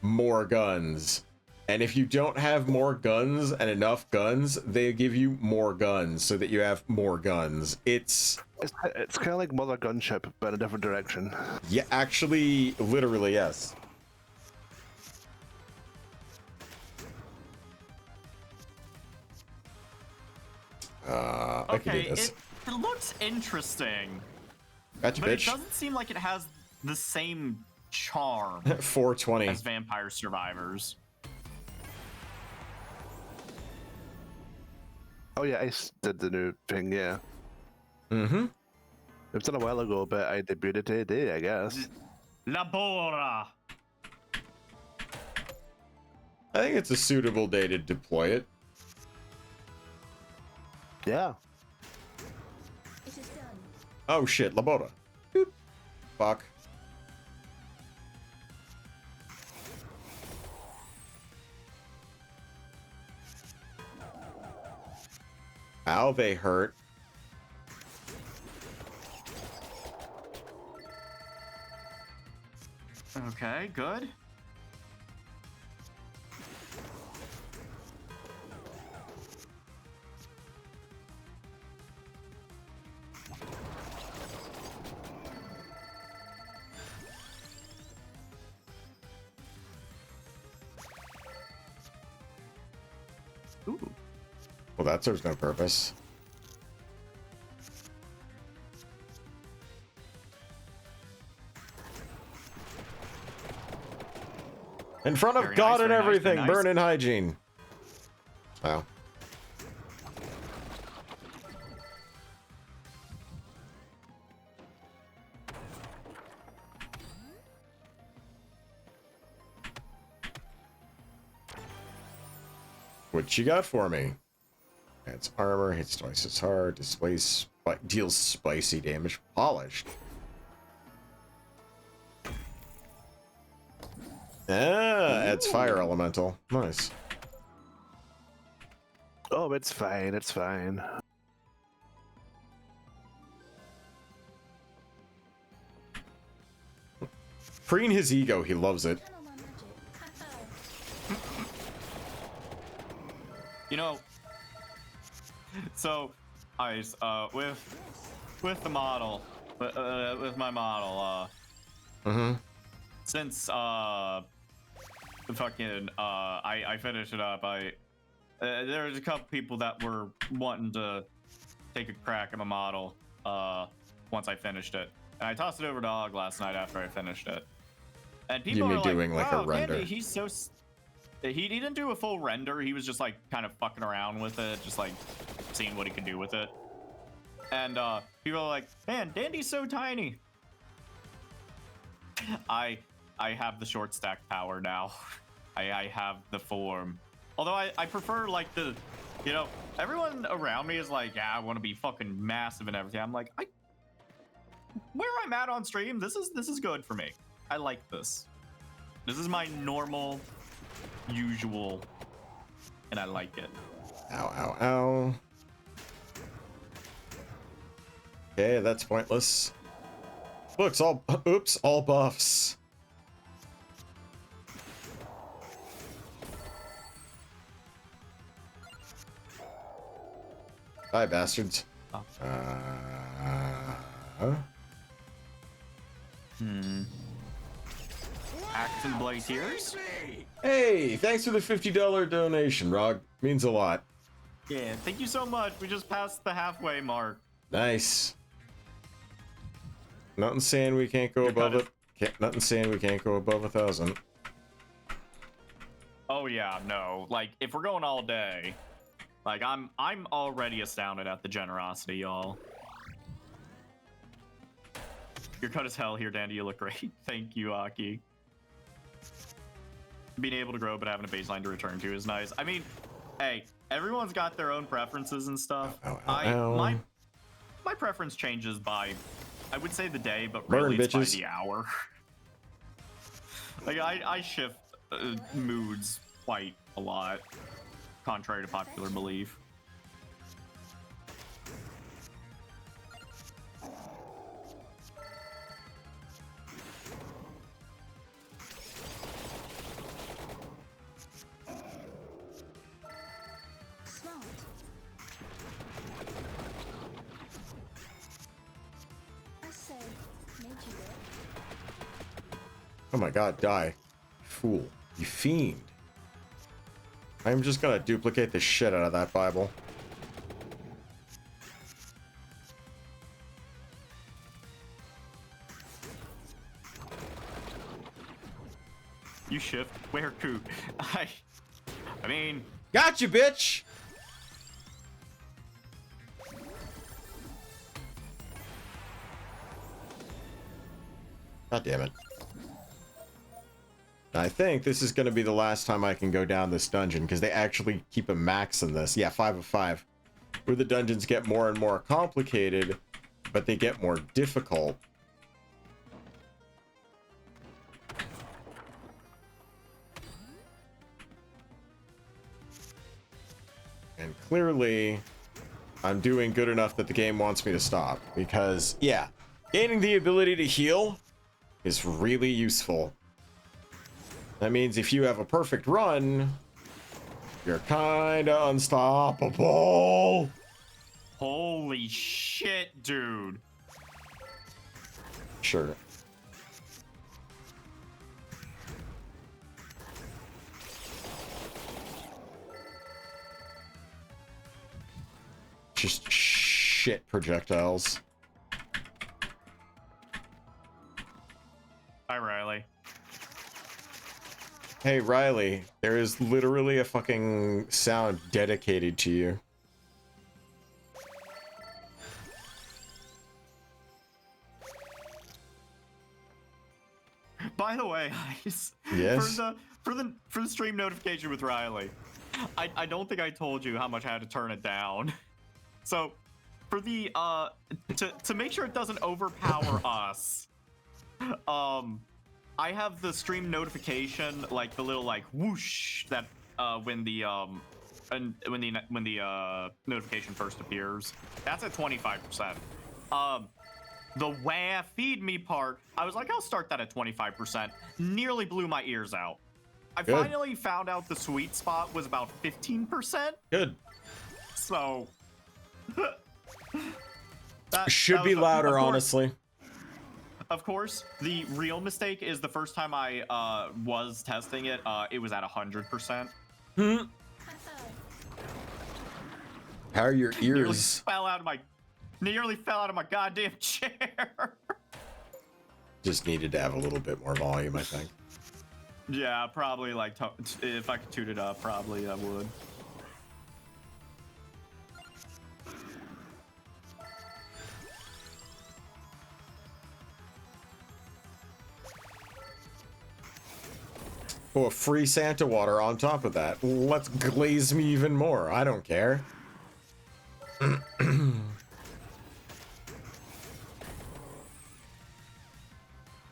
A: more guns. And if you don't have more guns and enough guns, they give you more guns so that you have more guns. It's
D: It's kind of like Mother Gunship, but in a different direction.
A: yeah, actually, literally yes. I can do
B: Okay,
A: this.
B: it looks interesting,
A: Gotcha,
B: but it
A: bitch.
B: doesn't seem like it has the same charm
A: 420.
B: as Vampire Survivors.
D: Oh yeah, Ice did the new thing, yeah.
A: Mm-hmm.
D: It was done a while ago, but I debuted it today, I guess.
B: Labora.
A: I think it's a suitable day to deploy it.
D: Yeah.
C: It is done.
A: Oh shit, Labora. Boop. Fuck. Ow, they hurt.
B: Okay, good.
A: Well, that serves no purpose. In front of
B: Very
A: God
B: nice,
A: and
B: very nice, very
A: everything,
B: nice.
A: burn in hygiene. Oh. What you got for me? Adds armor, hits twice as hard, deals spicy damage, polished. Ah, adds fire elemental. Nice.
D: Oh, it's fine. It's fine.
A: Freeing his ego, he loves it.
C: Channel my magic.
B: You know, so Ice, with the model, with my model, since fucking I finished it up, there was a couple people that were wanting to take a crack at my model once I finished it, and I tossed it over to Og last night after I finished it, and people
A: You
B: were
A: mean
B: like,
A: doing like a
B: wow,
A: render?
B: Candy, he's so he didn't do a full render. He was just like kind of fucking around with it, just like seeing what he could do with it. And people are like, man, Dandy's so tiny. I have the short stack power now. I have the form. Although I prefer like the, you know, everyone around me is like, yeah, I want to be fucking massive and everything. I'm like, where I'm at on stream, this is good for me. I like this. This is my normal, usual, and I like it.
A: Ow, ow, ow. Okay, that's pointless. Looks all, oops, all buffs. Bye, bastards.
B: Oh. Axe and Blazeers?
A: Hey, thanks for the $50 donation, Rog. Means a lot.
B: Yeah, thank you so much. We just passed the halfway mark.
A: Nice. Nothing saying we can't go above it. Nothing saying we can't go above 1,000.
B: Oh yeah, no. Like if we're going all day, like I'm already astounded at the generosity, y'all. You're cut as hell here, Dandy. You look great. Thank you, Aki. Being able to grow but having a baseline to return to is nice. I mean, hey, everyone's got their own preferences and stuff.
A: Ow, ow, ow.
B: My preference changes by, I would say the day, but
A: Burn,
B: really it's by
A: bitches.
B: the hour. Like I shift moods quite a lot, contrary to popular belief.
C: Smart. I say, made you work.
A: Oh my god, die. Fool. You fiend. I'm just gonna duplicate the shit out of that Bible.
B: You shift where coot. I mean,
A: Gotcha, bitch! God damn it. I think this is going to be the last time I can go down this dungeon, because they actually keep a max in this. Yeah, 5 of 5. Where the dungeons get more and more complicated, but they get more difficult. And clearly, I'm doing good enough that the game wants me to stop. Because, yeah, gaining the ability to heal is really useful. That means if you have a perfect run, you're kinda unstoppable.
B: holy shit, dude.
A: Sure. Just shit projectiles.
B: Hi, Riley.
A: Hey, Riley, there is literally a fucking sound dedicated to you.
B: By the way,
A: Yes?
B: for the stream notification with Riley, I don't think I told you how much I had to turn it down. So for the to make sure it doesn't overpower us, I have the stream notification, like the little like whoosh that when the notification first appears. That's at 25%. The wah feed me part, I was like, I'll start that at 25%. Nearly blew my ears out. I
A: Good.
B: finally found out the sweet spot was about 15%.
A: Good.
B: So
A: Should be louder, honestly.
B: Of course, the real mistake is the first time I was testing it, it was at 100%.
A: How are your ears?
B: Nearly fell out of my goddamn chair.
A: Just needed to have a little bit more volume, I think.
B: Yeah, probably like if I could tune it up, probably I would.
A: Oh, a free Santa water on top of that. Let's glaze me even more. I don't care.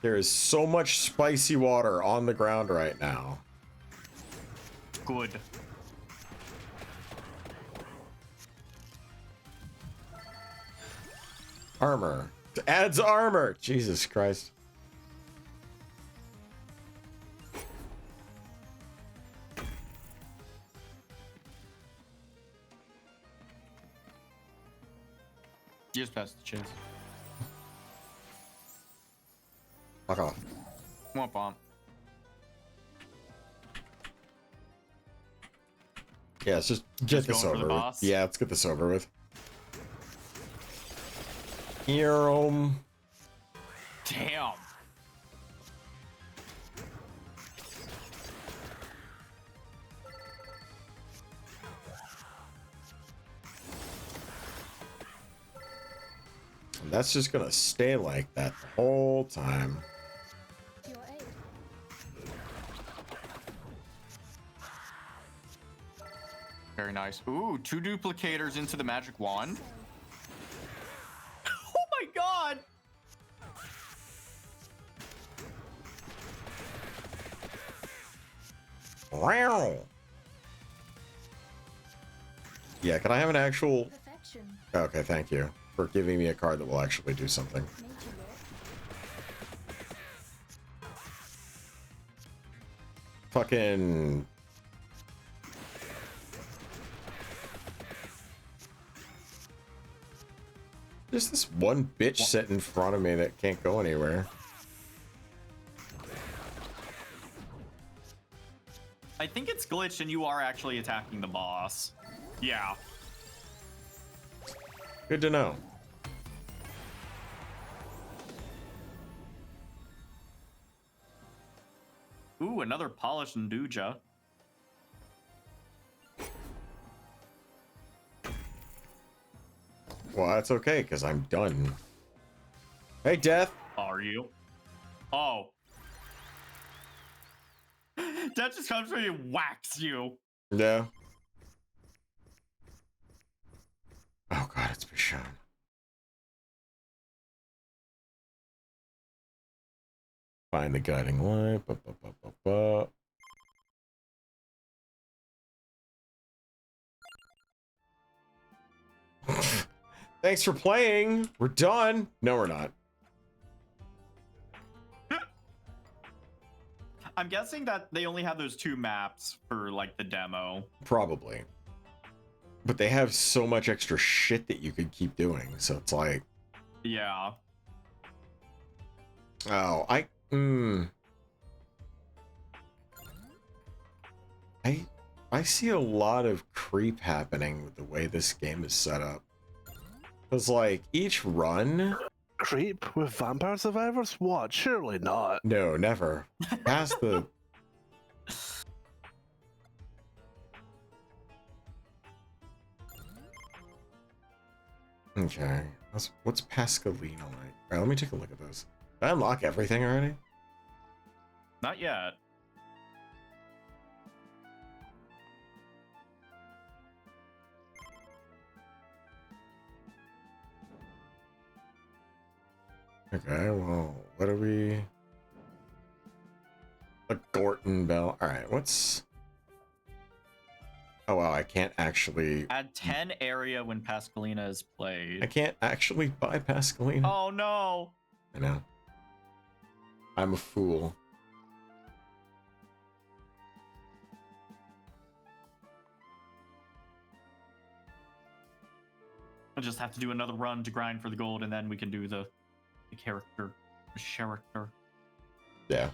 A: There is so much spicy water on the ground right now.
B: Good.
A: Armor. Adds armor. Jesus Christ.
B: Just past the chest.
A: Fuck off.
B: Womp womp.
A: Yeah, let's just get
B: Just
A: this
B: going for
A: over
B: the
A: with.
B: boss?
A: Yeah, let's get this over with. Damn. And that's just gonna stay like that the whole time.
C: Your aid.
B: Very nice. Ooh, 2 duplicators into the magic wand. Oh my god!
A: Wow. Yeah, can I have an actual...
C: Perfection.
A: Okay, thank you for giving me a card that will actually do something.
C: Nature walk.
A: Fucking... Just this one bitch sitting in front of me that can't go anywhere.
B: I think it's glitched and you are actually attacking the boss. Yeah.
A: Good to know.
B: Ooh, another polished Nduja.
A: Well, that's okay, because I'm done. Hey, Death.
B: Are you? Oh. That just comes for you and whacks you.
A: Yeah. Oh god, it's Bichon. Find the guiding light. Ba, ba, ba, ba, ba. Thanks for playing. We're done. No, we're not.
B: I'm guessing that they only have those 2 maps for like the demo.
A: Probably. But they have so much extra shit that you could keep doing. So it's like,
B: Yeah.
A: oh, I see a lot of creep happening with the way this game is set up. Because, like, each run...
D: Creep with Vampire Survivors? What? Surely not.
A: No, never. Past the... Okay. What's Pascalina like? Alright, let me take a look at this. Did I unlock everything already?
B: Not yet.
A: Okay, well, what are we... A Gorton Bell. Alright, what's... Oh, wow, I can't actually...
B: Add 10 area when Pascalina is played.
A: I can't actually buy Pascalina.
B: Oh, no!
A: I know. I'm a fool.
B: I'll just have to do another run to grind for the gold, and then we can do the character. The character.
A: Yeah.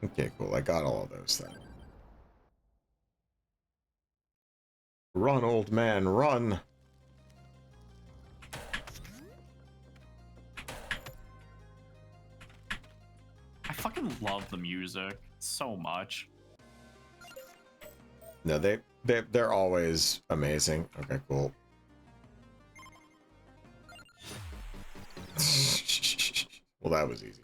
A: Okay, cool. I got all of those then. Run, old man, run!
B: I fucking love the music so much.
A: No, they're always amazing. Okay, cool. Well, that was easy.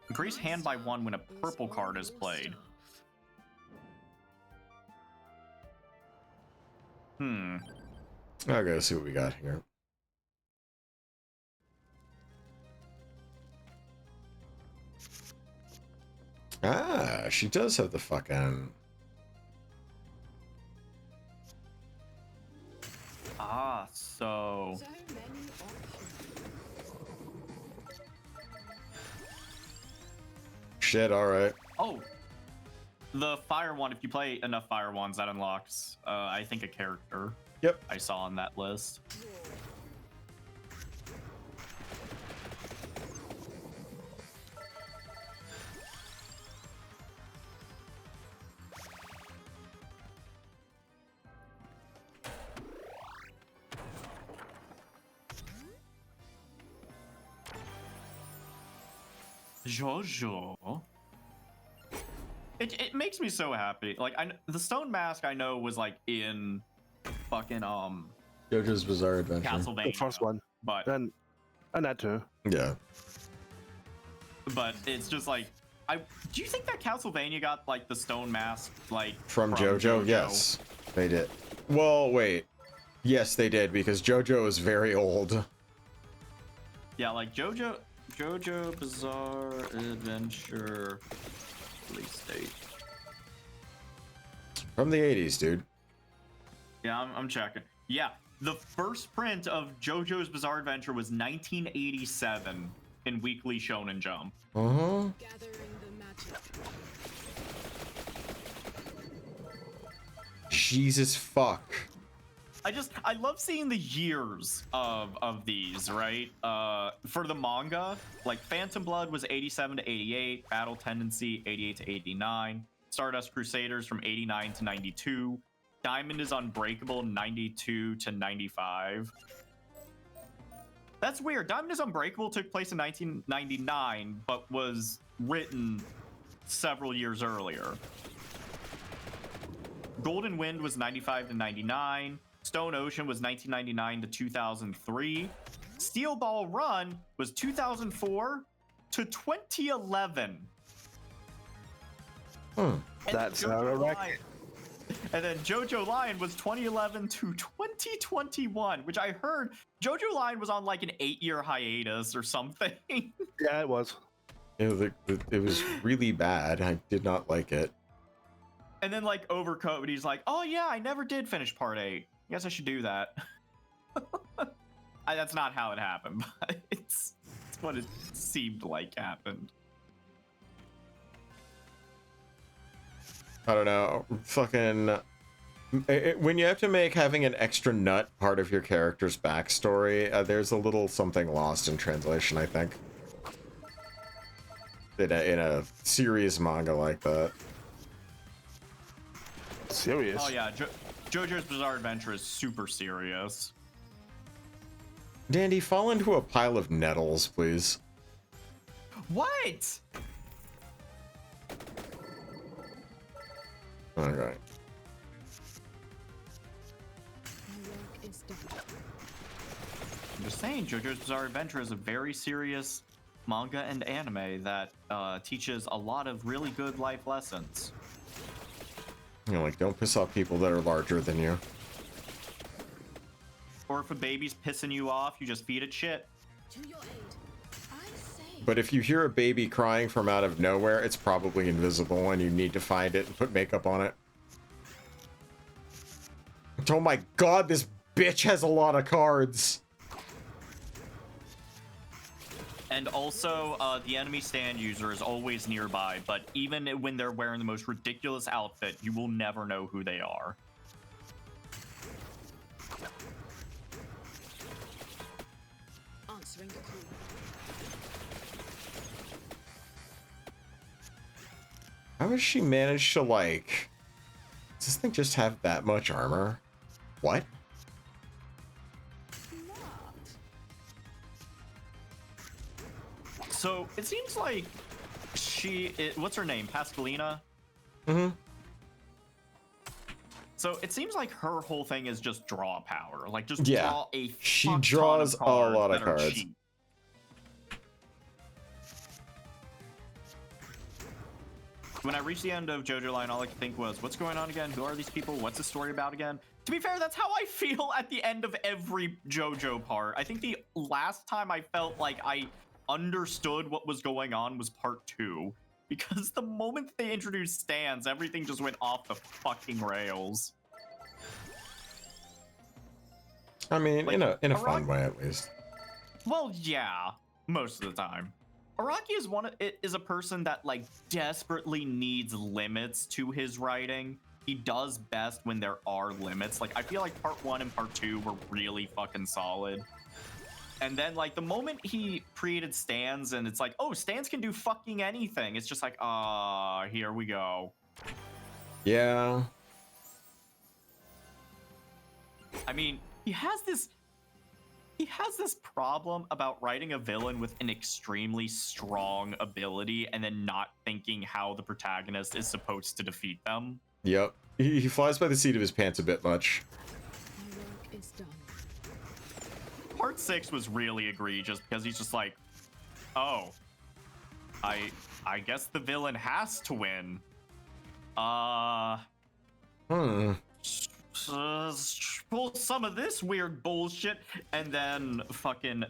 B: Increase hand by 1 when a purple card is played.
A: I'll go see what we got here. Ah, she does have the fucking...
B: Ah, so...
C: So many options.
A: Shit, alright.
B: Oh! The fire one, if you play enough fire ones, that unlocks, I think, a character.
A: Yep.
B: I saw on that list. Jojo. It makes me so happy. Like, the stone mask I know was like in fucking
A: JoJo's Bizarre Adventure.
B: Castlevania.
D: The first one.
B: But
D: And that too.
A: Yeah.
B: it's just like, do you think that Castlevania got like the stone mask like
A: From JoJo? Yes, they did. Well, wait. Yes, they did, because JoJo is very old.
B: Yeah, like JoJo Bizarre Adventure release date.
A: From the 80s, dude.
B: Yeah, I'm checking. Yeah, the first print of JoJo's Bizarre Adventure was 1987 in Weekly Shonen Jump.
A: Uh-huh.
C: Gathering the magic.
A: Jesus fuck.
B: I love seeing the years of these, right? For the manga, like Phantom Blood was 87 to 88, Battle Tendency 88 to 89, Stardust Crusaders from 89 to 92, Diamond is Unbreakable 92 to 95. That's weird. Diamond is Unbreakable took place in 1999, but was written several years earlier. Golden Wind was 95 to 99. Stone Ocean was 1999 to 2003. Steel Ball Run was 2004 to 2011.
D: That's
B: JoJo
D: not a record.
B: Lion- And then JoJo Lion was 2011 to 2021, which I heard JoJo Lion was on like an 8-year hiatus or something.
D: Yeah, it was.
A: It was really bad. I did not like it.
B: And then like Overcoat, he's like, oh yeah, I never did finish part 8. I guess I should do that. That's not how it happened, but it's what it seemed like happened.
A: I don't know. Fucking. When you have to make having an extra nut part of your character's backstory, there's a little something lost in translation, I think. In a serious manga like that.
D: Serious?
B: Oh yeah, JoJo's Bizarre Adventure is super serious.
A: Dandy, fall into a pile of nettles, please.
B: What?
A: Okay.
C: My work is done.
B: I'm just saying, JoJo's Bizarre Adventure is a very serious manga and anime that teaches a lot of really good life lessons.
A: You know, like, don't piss off people that are larger than you.
B: Or if a baby's pissing you off, you just feed it shit.
C: To your aid. I say.
A: But if you hear a baby crying from out of nowhere, it's probably invisible and you need to find it and put makeup on it. Oh my god, this bitch has a lot of cards!
B: And also, the enemy stand user is always nearby, but even when they're wearing the most ridiculous outfit, you will never know who they are.
C: Answering the call.
A: How has she managed to, like... Does this thing just have that much armor? What?
B: So, it seems like what's her name? Pascalina?
A: Mm-hmm.
B: So, it seems like her whole thing is just draw power. Like, just
A: Yeah.
B: draw a
A: She
B: fuck
A: draws
B: ton of
A: a lot of
B: that are
A: cards.
B: cheap. When I reached the end of JoJo Line, all I could think was, what's going on again? Who are these people? What's the story about again? To be fair, that's how I feel at the end of every JoJo part. I think the last time I felt like I understood what was going on was part 2. Because the moment they introduced stands, everything just went off the fucking rails.
A: I mean,
B: Like,
A: in a fun way, at least.
B: Well, yeah, most of the time. Araki is a person that like desperately needs limits to his writing. He does best when there are limits. Like I feel like part 1 and part 2 were really fucking solid. And then like the moment he created stands and it's like, oh, stands can do fucking anything. It's just like, here we go.
A: Yeah.
B: I mean, he has this problem about writing a villain with an extremely strong ability and then not thinking how the protagonist is supposed to defeat them.
A: Yep. He flies by the seat of his pants a bit much.
C: My work is done.
B: Part 6 was really egregious because he's just like, oh, I guess the villain has to win. Pull some of this weird bullshit, and then fucking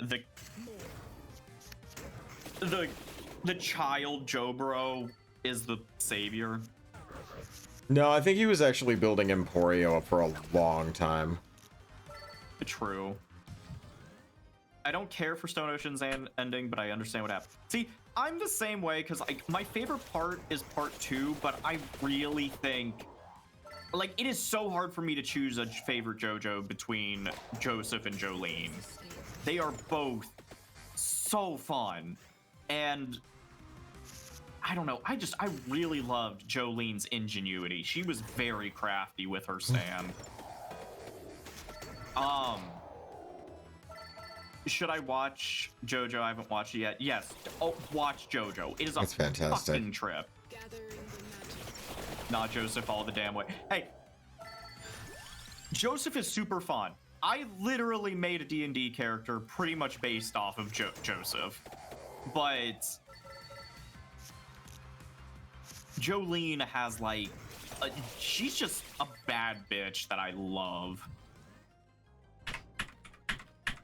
B: the child Jobro is the savior.
A: No, I think he was actually building Emporio up for a long time.
B: True. I don't care for Stone Ocean's ending, but I understand what happened. See, I'm the same way because my favorite part is part 2, but I really think like it is so hard for me to choose a favorite JoJo between Joseph and Jolene. They are both so fun, and I don't know. I really loved Jolene's ingenuity. She was very crafty with her stand. Should I watch JoJo? I haven't watched it yet. Yes. Oh, watch JoJo. It is a
A: That's fantastic.
B: fucking trip.
C: Gathering the magic.
B: Not Joseph all the damn way. Hey, Joseph is super fun. I literally made a D&D character pretty much based off of Joseph. But Jolene has like, she's just a bad bitch that I love.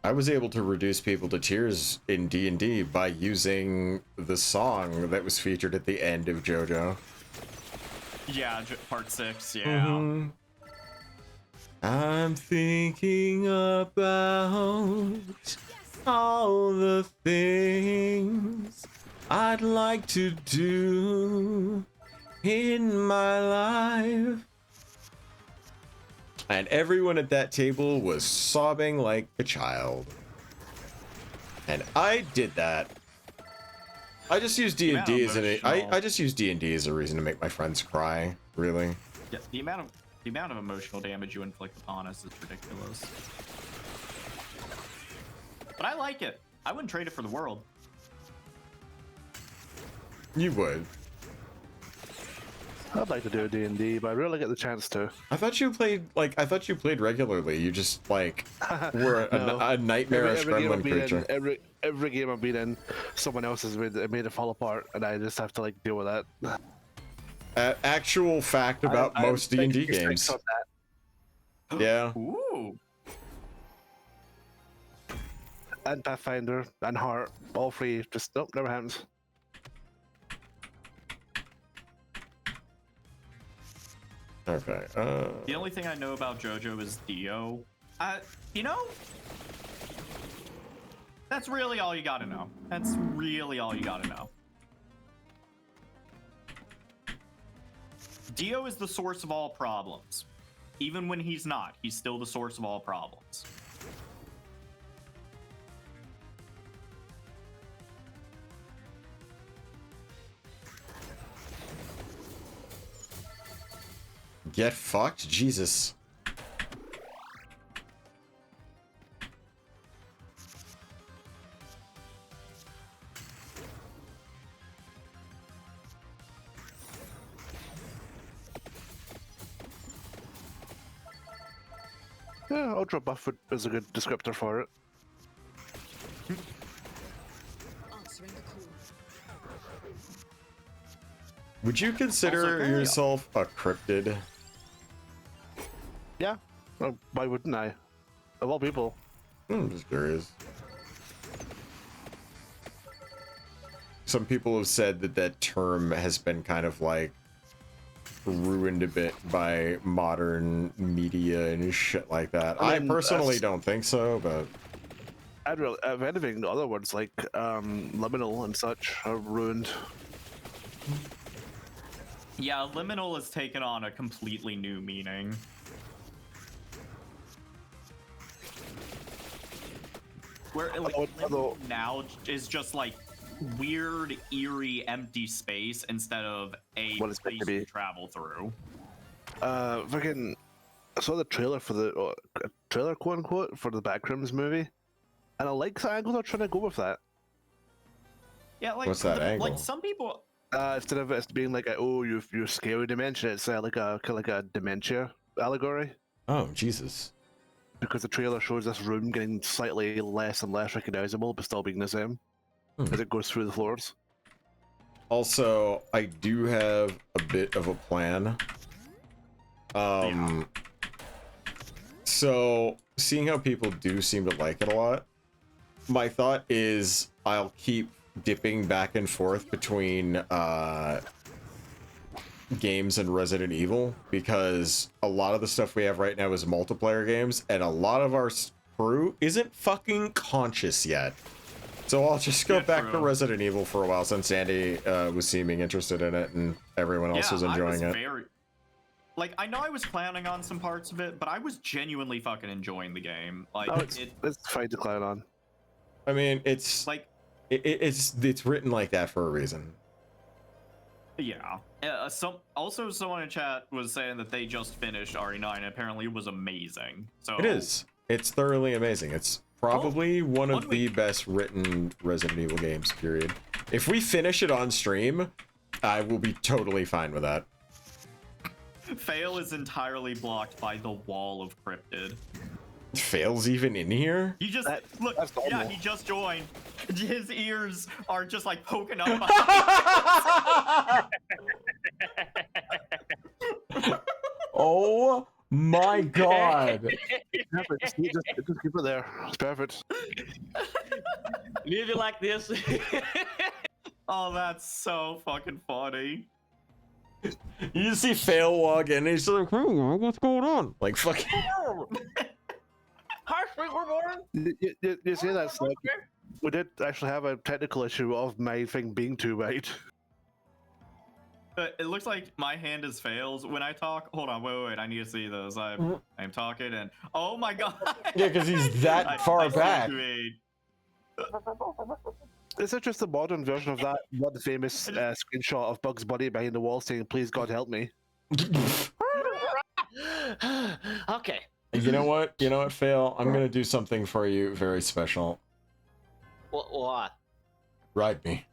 A: I was able to reduce people to tears in D&D by using the song that was featured at the end of JoJo.
B: Yeah, part 6, yeah.
A: Mm-hmm. I'm thinking about all the things I'd like to do in my life. And everyone at that table was sobbing like a child. And I did that. I just use D&D as I just use D&D as a reason to make my friends cry, really.
B: Yeah, the amount of emotional damage you inflict upon us is ridiculous. But I like it. I wouldn't trade it for the world.
A: You would.
D: I'd like to do a D&D, but I really get the chance to.
A: I thought you played regularly. You just like were
D: No.
A: a nightmarish gremlin creature.
D: Every game I've been in, someone else has made it fall apart, and I just have to like deal with that.
A: Actual fact about most D&D games. Yeah.
B: Ooh.
D: And Pathfinder and Heart, all three, just nope, never happens.
A: Okay.
B: The only thing I know about JoJo is Dio. You know, that's really all you gotta know. That's really all you gotta know. Dio is the source of all problems. Even when he's not, he's still the source of all problems.
A: Get fucked? Jesus.
D: Yeah, Ultra Buff is a good descriptor for it.
C: Answering the call.
A: Would you consider
B: Also,
A: yourself a cryptid?
D: Yeah, well, why wouldn't I? Of all people.
A: I'm just curious. Some people have said that that term has been kind of like ruined a bit by modern media and shit like that. I
D: mean,
A: personally don't think so, but
D: if anything, other words like liminal and such are ruined.
B: Yeah, liminal has taken on a completely new meaning. Where like liminal now is just like weird, eerie, empty space instead of a
D: What it's meant
B: place
D: to be.
B: to travel through.
D: Fucking, I saw the trailer for the trailer, quote unquote, for the Backrooms movie, and I like the angle they're trying to go with that.
B: Yeah, like
A: What's that angle?
B: Like some people.
D: Instead of it being like, you're scary dementia, it's like a kind of like a dementia allegory.
A: oh Jesus.
D: Because the trailer shows this room getting slightly less and less recognizable, but still being the same as it goes through the floors.
A: Also, I do have a bit of a plan. So seeing how people do seem to like it a lot, my thought is I'll keep dipping back and forth between games and Resident Evil, because a lot of the stuff we have right now is multiplayer games, and a lot of our crew isn't fucking conscious yet. So I'll just go back to Resident Evil for a while, since Sandy was seeming interested in it and everyone else was enjoying it.
B: Like, I know I was clowning on some parts of it, but I was genuinely fucking enjoying the game. Like,
D: it's fine to clown on.
A: I mean, it's
B: like
A: it's written like that for a reason.
B: Yeah. Someone in chat was saying that they just finished RE9 and apparently it was amazing. So
A: It is. It's thoroughly amazing. It's probably one of the best written Resident Evil games, period. If we finish it on stream, I will be totally fine with that.
B: Fail is entirely blocked by the wall of cryptid.
A: Fail's even in here?
B: You just look. Yeah, he just joined. His ears are just like poking up.
A: Oh my god!
D: Just keep it there. It's perfect.
E: Leave it like this.
B: Oh, that's so fucking funny.
A: You just see Fail walk in and he's like, hey, what's going on? Like, fucking.
D: You say that, Slick. We did actually have a technical issue of my thing being too wide.
B: It looks like my hand is fails when I talk. Hold on, wait. I need to see those. I'm talking and oh my god.
A: Yeah, because he's that far back.
D: Is it just a modern version of that? Not the famous screenshot of Bugs Bunny behind the wall saying, "Please God help me."
E: Okay.
A: You know what? You know what, Fail? I'm gonna do something for you very special.
E: What?
A: Ride me.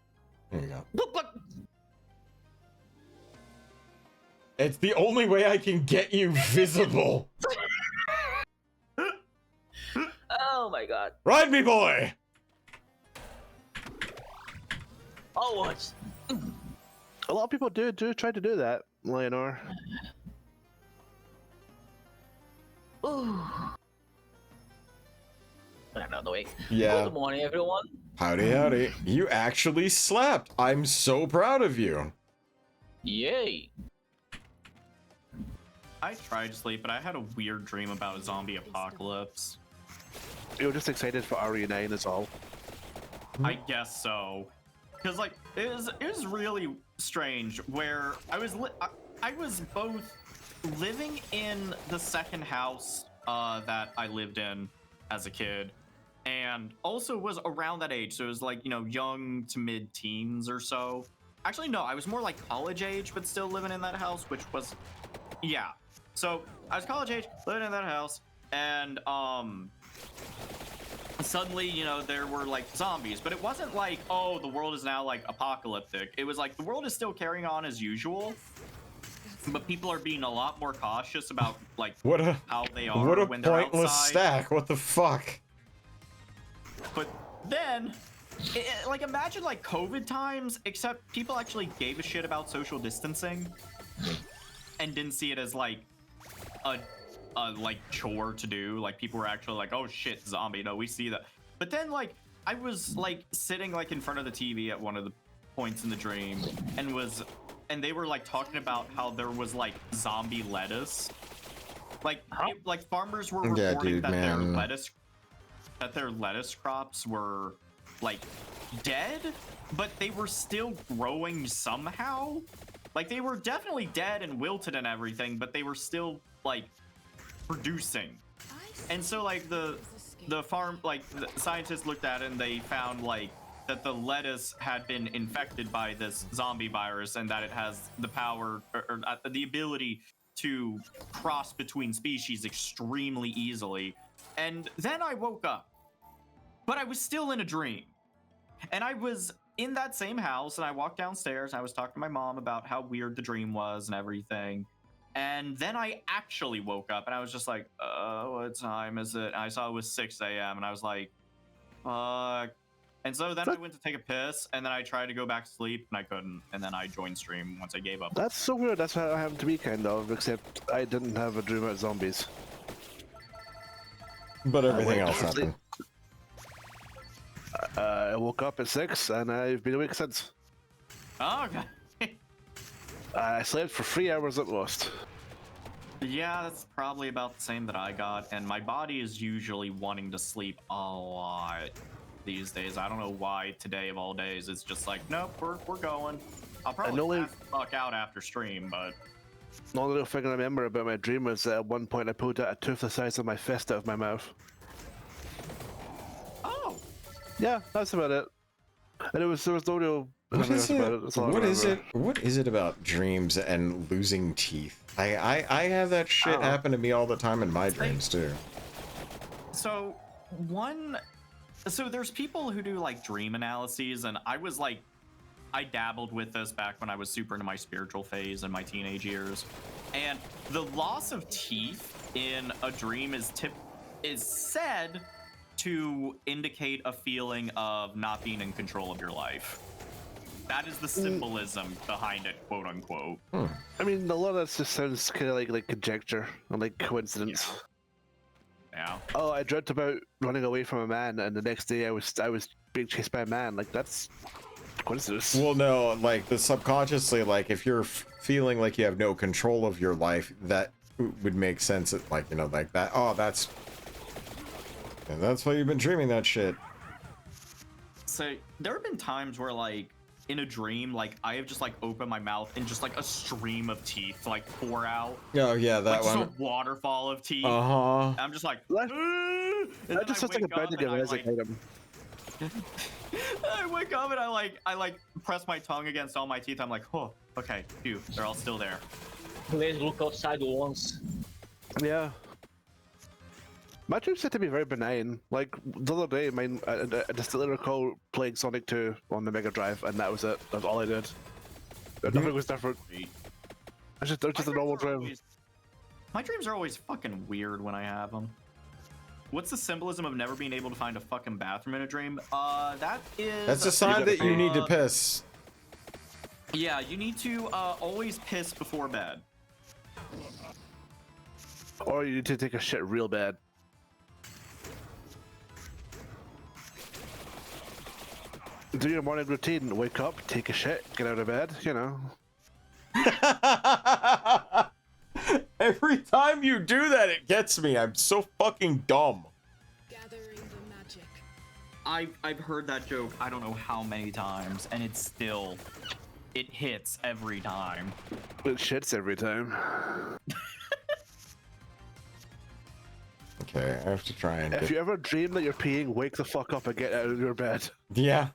A: There you go.
E: But
A: It's the only way I can get you visible.
E: oh my god.
A: Ride me, boy!
E: Oh, what?
D: A lot of people do try to do that, Leonor.
E: Ooh. Another way.
A: Yeah.
E: Good morning, everyone.
A: Howdy, howdy. You actually slept. I'm so proud of you.
E: Yay.
B: I tried to sleep, but I had a weird dream about a zombie apocalypse.
D: You're just excited for RE9, that's all.
B: I guess so. Because like it was really strange where I was both living in the second house that I lived in as a kid, and also was around that age. So it was like, you know, young to mid-teens or so. Actually, no, I was more like college age, but still living in that house, which was, yeah. So I was college age, living in that house, and suddenly, you know, there were like zombies, but it wasn't like, oh, the world is now like apocalyptic. It was like the world is still carrying on as usual, but people are being a lot more cautious about like how they are when they're outside. What a pointless
A: stack. What the fuck?
B: But then, like imagine like COVID times, except people actually gave a shit about social distancing and didn't see it as like a like chore to do. Like people were actually like, oh shit, zombie, no, we see that. But then like I was like sitting like in front of the TV at one of the points in the dream and they were like talking about how there was like zombie lettuce. Like like farmers were reporting that their lettuce crops were like dead, but they were still growing somehow. Like they were definitely dead and wilted and everything, but they were still like producing. And so like the farm, like the scientists looked at it and they found like that the lettuce had been infected by this zombie virus and that it has the power or the ability to cross between species extremely easily. And then I woke up, but I was still in a dream. And I was in that same house and I walked downstairs. I was talking to my mom about how weird the dream was and everything. And then I actually woke up and I was just like, what time is it? And I saw it was 6 a.m. and I was like, fuck. And so then I went to take a piss and then I tried to go back to sleep and I couldn't. And then I joined stream once I gave up.
D: That's so weird. That's how I happened to be, kind of, except I didn't have a dream about zombies.
A: But everything else happened.
D: I woke up at 6 and I've been awake since.
B: Oh, okay.
D: I slept for 3 hours at most.
B: Yeah, that's probably about the same that I got, and my body is usually wanting to sleep a lot these days. I don't know why today of all days it's just like, nope, we're going. I'll probably pass the fuck out after stream, but
D: the only little thing I remember about my dream was at one point I pulled out a tooth the size of my fist out of my mouth.
B: oh,
D: Yeah, that's about it. And there was no real.
A: What is it about dreams and losing teeth? I have that shit happen to me all the time in my dreams too.
B: So there's people who do like dream analyses, and I dabbled with this back when I was super into my spiritual phase in my teenage years. And the loss of teeth in a dream is said to indicate a feeling of not being in control of your life. That is the symbolism behind it, quote unquote.
D: I mean, a lot of that just sounds kind of like conjecture and like coincidence.
B: Yeah.
D: Oh, I dreamt about running away from a man, and the next day I was being chased by a man. Like that's Coincidence.
A: Well, no, like the subconsciously, like if you're feeling like you have no control of your life, that would make sense. Like, you know, like that. Oh, that's why you've been dreaming that shit.
B: So there have been times where like in a dream, like I have just like opened my mouth and just like a stream of teeth like pour out.
A: Oh yeah, that
B: Like just
A: one.
B: a waterfall of teeth.
A: Uh-huh.
B: I'm just like,
D: That-
B: and then
D: That just
B: I
D: sounds like a
B: wake up
D: bad
B: and I,
D: music
B: like,
D: item.
B: I wake up and I like press my tongue against all my teeth. I'm like, oh, okay, phew, they're all still there.
E: Please look outside once.
D: Yeah. My dreams seem to be very benign. Like the other day, mine, I distinctly recall playing Sonic 2 on the Mega Drive, and that was it. That's all I did. Nothing was different. It's just a normal dream.
B: My dreams are always fucking weird when I have them. What's the symbolism of never being able to find a fucking bathroom in a dream? That is...
A: That's a sign that you need to
B: uh,
A: piss.
B: Yeah, you need to always piss before bed.
D: Or you need to take a shit real bad. Do your morning routine. Wake up, take a shit, get out of bed, you know.
A: Every time you do that, it gets me. I'm so fucking dumb.
C: Gathering the magic.
B: I've heard that joke I don't know how many times, and it's still... It hits every time.
D: It shits every time.
A: Okay, I have to try and
D: If
A: get...
D: you ever dream that you're peeing, wake the fuck up and get out of your bed.
A: Yeah.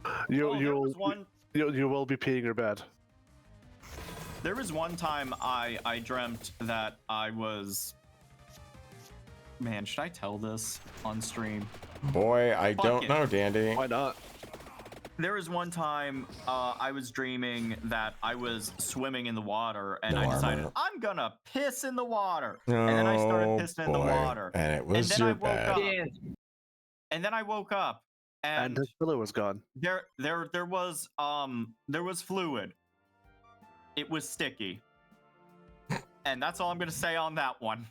B: Oh, there was
D: You will be peeing your bed.
B: There was one time I dreamt that I was... Man, should I tell this on stream?
A: Boy, I
B: Fuck
A: don't
B: it.
A: know, Dandy.
D: Why not?
B: There was one time I was dreaming that I was swimming in the water, and
A: No
B: I decided
A: armor.
B: I'm gonna piss in the water, and then I started
A: Oh,
B: pissing in the
A: boy.
B: water,
A: And it was
B: then I
A: your
B: woke
A: bad.
B: up.
E: Dan,
B: and then I woke up,
D: And
B: and
D: his pillow was gone.
B: there was fluid. It was sticky, and that's all I'm gonna say on that one.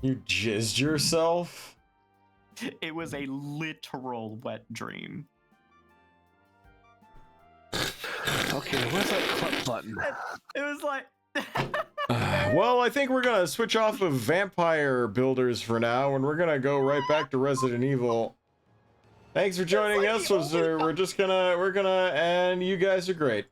A: You jizzed yourself?
B: It was a literal wet dream.
D: Okay, where's that clap button?
B: It was like.
A: Well, I think we're gonna switch off of vampire builders for now, and we're gonna go right back to Resident Evil. Thanks for joining
B: like
A: us.
B: the only
A: We're gonna, and you guys are great.